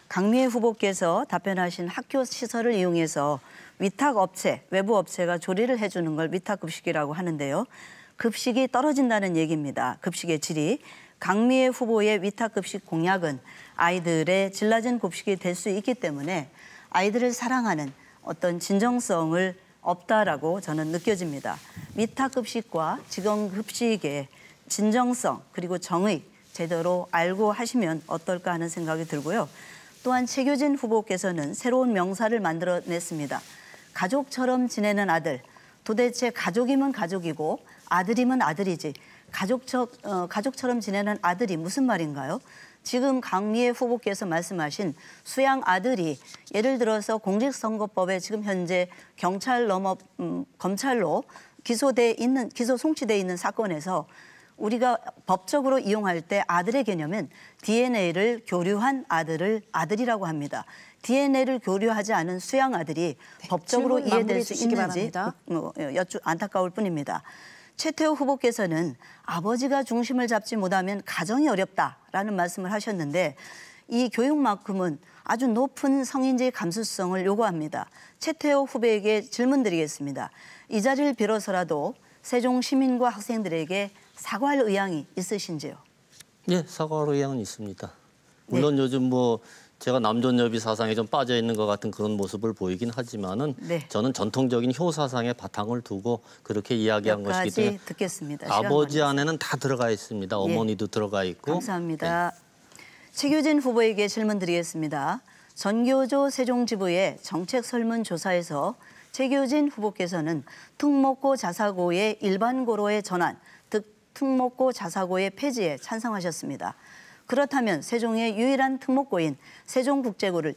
Speaker 5: 강미애 후보께서 답변하신 학교 시설을 이용해서 위탁업체, 외부 업체가 조리를 해주는 걸 위탁급식이라고 하는데요. 급식이 떨어진다는 얘기입니다. 급식의 질이. 강미애 후보의 위탁급식 공약은 아이들의 질 낮은 급식이 될 수 있기 때문에 아이들을 사랑하는 어떤 진정성을 없다라고 저는 느껴집니다. 위탁급식과 직원급식의 진정성 그리고 정의 제대로 알고 하시면 어떨까 하는 생각이 들고요. 또한 최규진 후보께서는 새로운 명사를 만들어냈습니다. 가족처럼 지내는 아들. 도대체 가족이면 가족이고 아들이면 아들이지 가족처럼 지내는 아들이 무슨 말인가요? 지금 강미애 후보께서 말씀하신 수양 아들이 예를 들어서 공직선거법에 지금 현재 경찰 넘어 검찰로 기소 송치돼 있는 사건에서 우리가 법적으로 이용할 때 아들의 개념은 DNA를 교류한 아들을 아들이라고 합니다. DNA를 교류하지 않은 수양 아들이 법적으로
Speaker 1: 질문
Speaker 5: 이해될
Speaker 1: 마무리해
Speaker 5: 수
Speaker 1: 주시기
Speaker 5: 있는지
Speaker 1: 바랍니다.
Speaker 5: 안타까울 뿐입니다. 최태호 후보께서는 아버지가 중심을 잡지 못하면 가정이 어렵다라는 말씀을 하셨는데 이 교육만큼은 아주 높은 성인지 감수성을 요구합니다. 최태호 후보에게 질문 드리겠습니다. 이 자리를 빌어서라도 세종 시민과 학생들에게 사과할 의향이 있으신지요?
Speaker 6: 예, 사과할 의향은 있습니다. 물론 요즘 제가 남존여비 사상에 좀 빠져 있는 것 같은 그런 모습을 보이긴 하지만은 저는 전통적인 효 사상에 바탕을 두고 그렇게 이야기한 것이기 때문에
Speaker 5: 듣겠습니다.
Speaker 6: 아버지 안에는 다 들어가 있습니다. 어머니도 들어가 있고.
Speaker 5: 감사합니다. 최규진 후보에게 질문 드리겠습니다. 전교조 세종지부의 정책 설문조사에서 최규진 후보께서는 특목고 자사고의 일반고로의 전환, 특목고 자사고의 폐지에 찬성하셨습니다. 그렇다면 세종의 유일한 특목고인 세종국제고를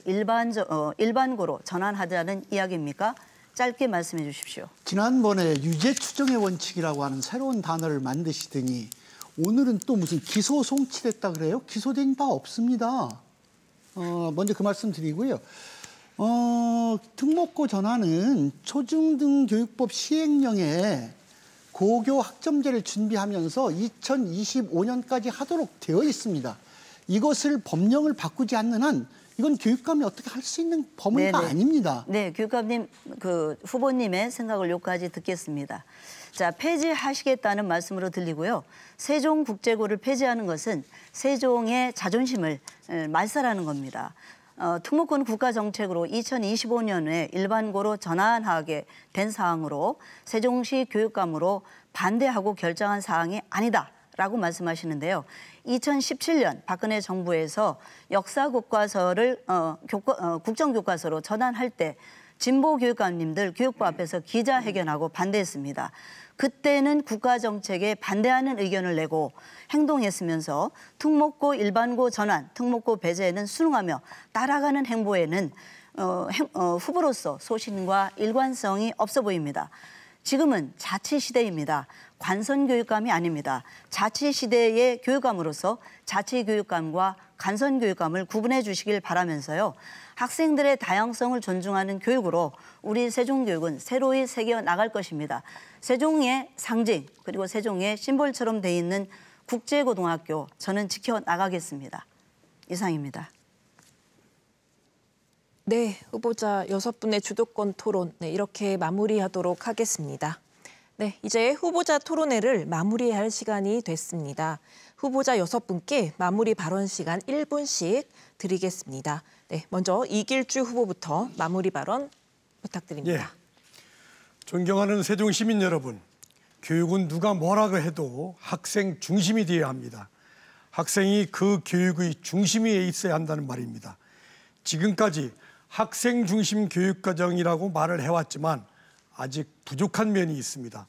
Speaker 5: 일반고로 전환하자는 이야기입니까? 짧게 말씀해 주십시오.
Speaker 2: 지난번에 유죄 추정의 원칙이라고 하는 새로운 단어를 만드시더니 오늘은 또 무슨 기소 송치됐다 그래요? 기소된 바 없습니다. 먼저 그 말씀 드리고요. 특목고 전환은 초중등교육법 시행령에 고교 학점제를 준비하면서 2025년까지 하도록 되어 있습니다. 이것을 법령을 바꾸지 않는 한 이건 교육감이 어떻게 할 수 있는 범위가
Speaker 5: 네네.
Speaker 2: 아닙니다.
Speaker 5: 네, 교육감님, 후보님의 생각을 여기까지 듣겠습니다. 자, 폐지하시겠다는 말씀으로 들리고요. 세종국제고를 폐지하는 것은 세종의 자존심을 말살하는 겁니다. 특목고는 국가정책으로 2025년에 일반고로 전환하게 된 사항으로 세종시 교육감으로 반대하고 결정한 사항이 아니다라고 말씀하시는데요. 2017년 박근혜 정부에서 역사교과서를 국정교과서로 전환할 때 진보 교육감님들 교육부 앞에서 기자회견하고 반대했습니다. 그때는 국가정책에 반대하는 의견을 내고 행동했으면서 특목고 일반고 전환, 특목고 배제에는 순응하며 따라가는 행보에는 후보로서 소신과 일관성이 없어 보입니다. 지금은 자치시대입니다. 관선교육감이 아닙니다. 자치시대의 교육감으로서 자치교육감과 간선교육감을 구분해 주시길 바라면서요. 학생들의 다양성을 존중하는 교육으로 우리 세종교육은 새로이 새겨 나갈 것입니다. 세종의 상징 그리고 세종의 심볼처럼 돼 있는 국제고등학교 저는 지켜나가겠습니다. 이상입니다.
Speaker 1: 네, 후보자 6분의 주도권 토론 이렇게 마무리하도록 하겠습니다. 네, 이제 후보자 토론회를 마무리할 시간이 됐습니다. 후보자 6분께 마무리 발언 시간 1분씩 드리겠습니다. 네, 먼저 이길주 후보부터 마무리 발언 부탁드립니다.
Speaker 7: 예. 존경하는 세종 시민 여러분, 교육은 누가 뭐라고 해도 학생 중심이 되어야 합니다. 학생이 그 교육의 중심에 있어야 한다는 말입니다. 지금까지 학생 중심 교육과정이라고 말을 해왔지만 아직 부족한 면이 있습니다.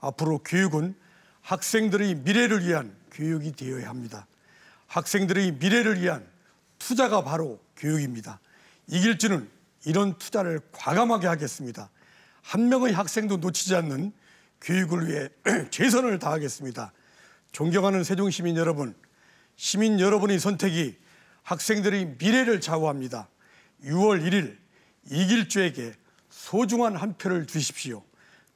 Speaker 7: 앞으로 교육은 학생들의 미래를 위한 교육이 되어야 합니다. 학생들의 미래를 위한 투자가 바로 교육입니다. 이길주는 이런 투자를 과감하게 하겠습니다. 한 명의 학생도 놓치지 않는 교육을 위해 최선을 다하겠습니다. 존경하는 세종시민 여러분, 시민 여러분의 선택이 학생들의 미래를 좌우합니다. 6월 1일 이길주에게 소중한 한 표를 주십시오.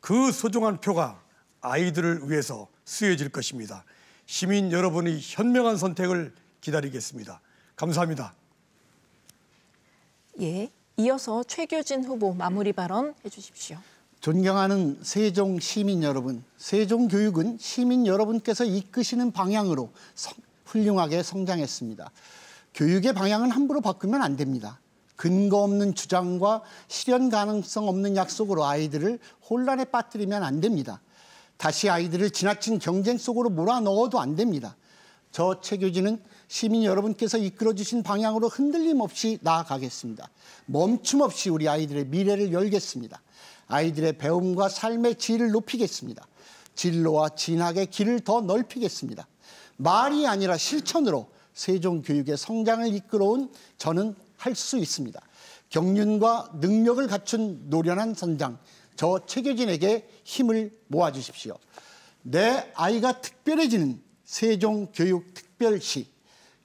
Speaker 7: 그 소중한 표가 아이들을 위해서 쓰여질 것입니다. 시민 여러분의 현명한 선택을 기다리겠습니다. 감사합니다.
Speaker 1: 예, 이어서 최규진 후보 마무리 발언 해주십시오.
Speaker 2: 존경하는 세종 시민 여러분, 세종교육은 시민 여러분께서 이끄시는 방향으로 훌륭하게 성장했습니다. 교육의 방향은 함부로 바꾸면 안 됩니다. 근거 없는 주장과 실현 가능성 없는 약속으로 아이들을 혼란에 빠뜨리면 안 됩니다. 다시 아이들을 지나친 경쟁 속으로 몰아넣어도 안 됩니다. 저 최규진은 시민 여러분께서 이끌어주신 방향으로 흔들림 없이 나아가겠습니다. 멈춤 없이 우리 아이들의 미래를 열겠습니다. 아이들의 배움과 삶의 질을 높이겠습니다. 진로와 진학의 길을 더 넓히겠습니다. 말이 아니라 실천으로 세종교육의 성장을 이끌어온 저는 할 수 있습니다. 경륜과 능력을 갖춘 노련한 선장, 저 최규진에게 힘을 모아주십시오. 내 아이가 특별해지는 세종교육특별시,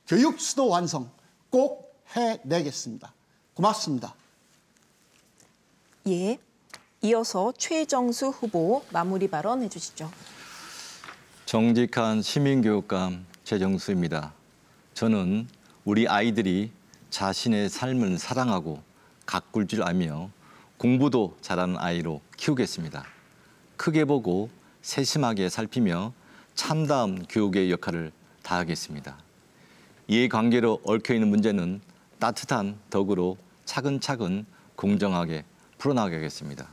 Speaker 2: 교육수도 완성 꼭 해내겠습니다. 고맙습니다.
Speaker 1: 예, 이어서 최정수 후보 마무리 발언 해주시죠.
Speaker 3: 정직한 시민교육감 최정수입니다. 저는 우리 아이들이 자신의 삶을 사랑하고 가꿀 줄 알며 공부도 잘하는 아이로 키우겠습니다. 크게 보고 세심하게 살피며 참다운 교육의 역할을 다하겠습니다. 이해관계로 얽혀있는 문제는 따뜻한 덕으로 차근차근 공정하게 풀어나가겠습니다.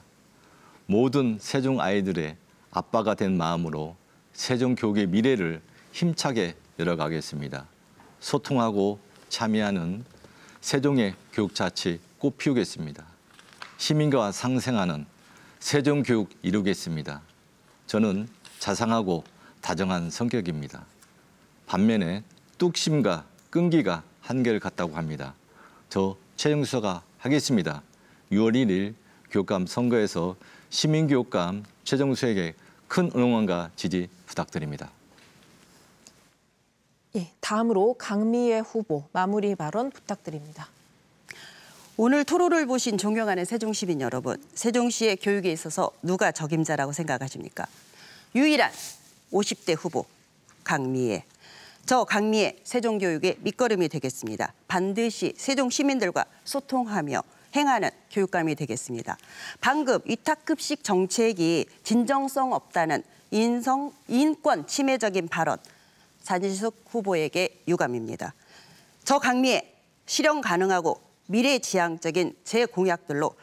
Speaker 3: 모든 세종 아이들의 아빠가 된 마음으로 세종교육의 미래를 힘차게 열어가겠습니다. 소통하고 참여하는 세종의 교육자치 꽃 피우겠습니다. 시민과 상생하는 세종교육 이루겠습니다. 저는 자상하고 다정한 성격입니다. 반면에 뚝심과 끈기가 한결 같다고 합니다. 저 최정수가 하겠습니다. 6월 1일 교육감 선거에서 시민교육감 최정수에게 큰 응원과 지지 부탁드립니다.
Speaker 1: 예, 다음으로 강미애 후보 마무리 발언 부탁드립니다.
Speaker 4: 오늘 토론을 보신 존경하는 세종시민 여러분, 세종시의 교육에 있어서 누가 적임자라고 생각하십니까? 유일한 50대 후보 강미애. 저 강미애 세종교육의 밑거름이 되겠습니다. 반드시 세종 시민들과 소통하며 행하는 교육감이 되겠습니다. 방금 위탁급식 정책이 진정성 없다는 인권 침해적인 발언, 사진숙 후보에게 유감입니다. 저 강미애 실현 가능하고 미래지향적인 제 공약들로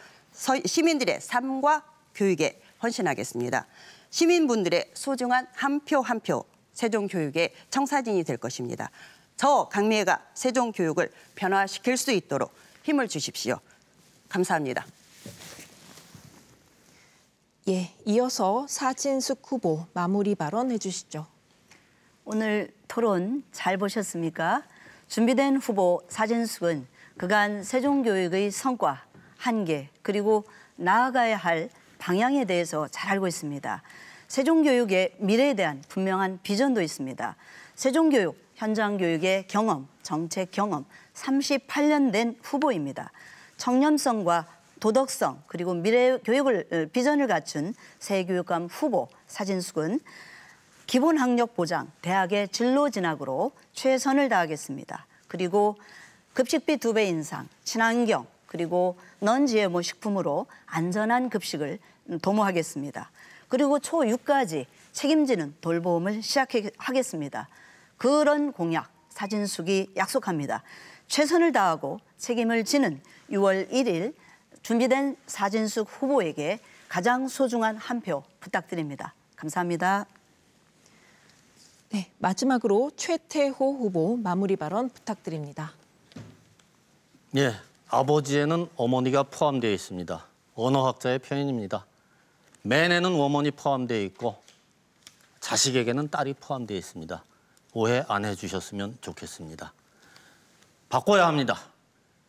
Speaker 4: 시민들의 삶과 교육에 헌신하겠습니다. 시민분들의 소중한 한 표 한 표 세종교육의 청사진이 될 것입니다. 저 강미애가 세종교육을 변화시킬 수 있도록 힘을 주십시오. 감사합니다.
Speaker 1: 예, 이어서 사진숙 후보 마무리 발언 해주시죠.
Speaker 5: 오늘 토론 잘 보셨습니까? 준비된 후보 사진숙은 그간 세종교육의 성과, 한계, 그리고 나아가야 할 방향에 대해서 잘 알고 있습니다. 세종교육의 미래에 대한 분명한 비전도 있습니다. 세종교육, 현장교육의 경험, 정책 경험 38년 된 후보입니다. 청렴성과 도덕성 그리고 미래 교육을 비전을 갖춘 새 교육감 후보 사진숙은 기본 학력 보장, 대학의 진로 진학으로 최선을 다하겠습니다. 그리고 급식비 2배 인상, 친환경 그리고 넌-GMO 식품으로 안전한 급식을 도모하겠습니다. 그리고 초6까지 책임지는 돌보험을 시작하겠습니다. 그런 공약 사진숙이 약속합니다. 최선을 다하고 책임을 지는 6월 1일 준비된 사진숙 후보에게 가장 소중한 한 표 부탁드립니다. 감사합니다.
Speaker 1: 네, 마지막으로 최태호 후보 마무리 발언 부탁드립니다.
Speaker 6: 예, 아버지에는 어머니가 포함되어 있습니다. 언어학자의 표현입니다. 맨에는 어머니 포함되어 있고 자식에게는 딸이 포함되어 있습니다. 오해 안 해주셨으면 좋겠습니다. 바꿔야 합니다.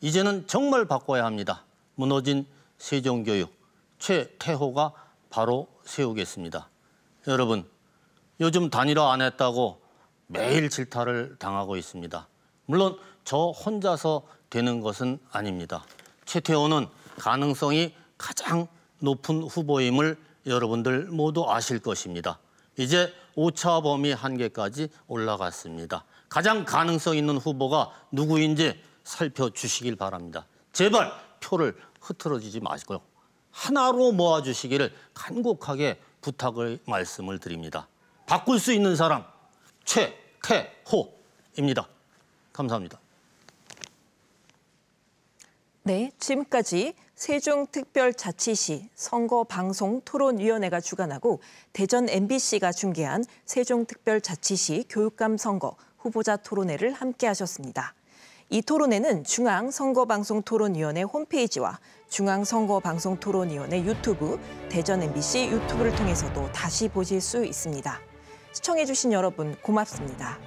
Speaker 6: 이제는 정말 바꿔야 합니다. 무너진 세종교육 최태호가 바로 세우겠습니다. 여러분, 요즘 단일화 안 했다고 매일 질타를 당하고 있습니다. 물론 저 혼자서 되는 것은 아닙니다. 최태호는 가능성이 가장 높은 후보임을 여러분들 모두 아실 것입니다. 이제 오차 범위 한계까지 올라갔습니다. 가장 가능성 있는 후보가 누구인지 살펴주시길 바랍니다. 제발 표를 흐트러지지 마시고요. 하나로 모아주시기를 간곡하게 부탁을 말씀을 드립니다. 바꿀 수 있는 사람 최태호입니다. 감사합니다.
Speaker 1: 네, 지금까지 세종특별자치시 선거방송토론위원회가 주관하고 대전 MBC가 중계한 세종특별자치시 교육감 선거 후보자 토론회를 함께하셨습니다. 이 토론회는 중앙선거방송토론위원회 홈페이지와 중앙선거방송토론위원회 유튜브, 대전 MBC 유튜브를 통해서도 다시 보실 수 있습니다. 시청해주신 여러분 고맙습니다.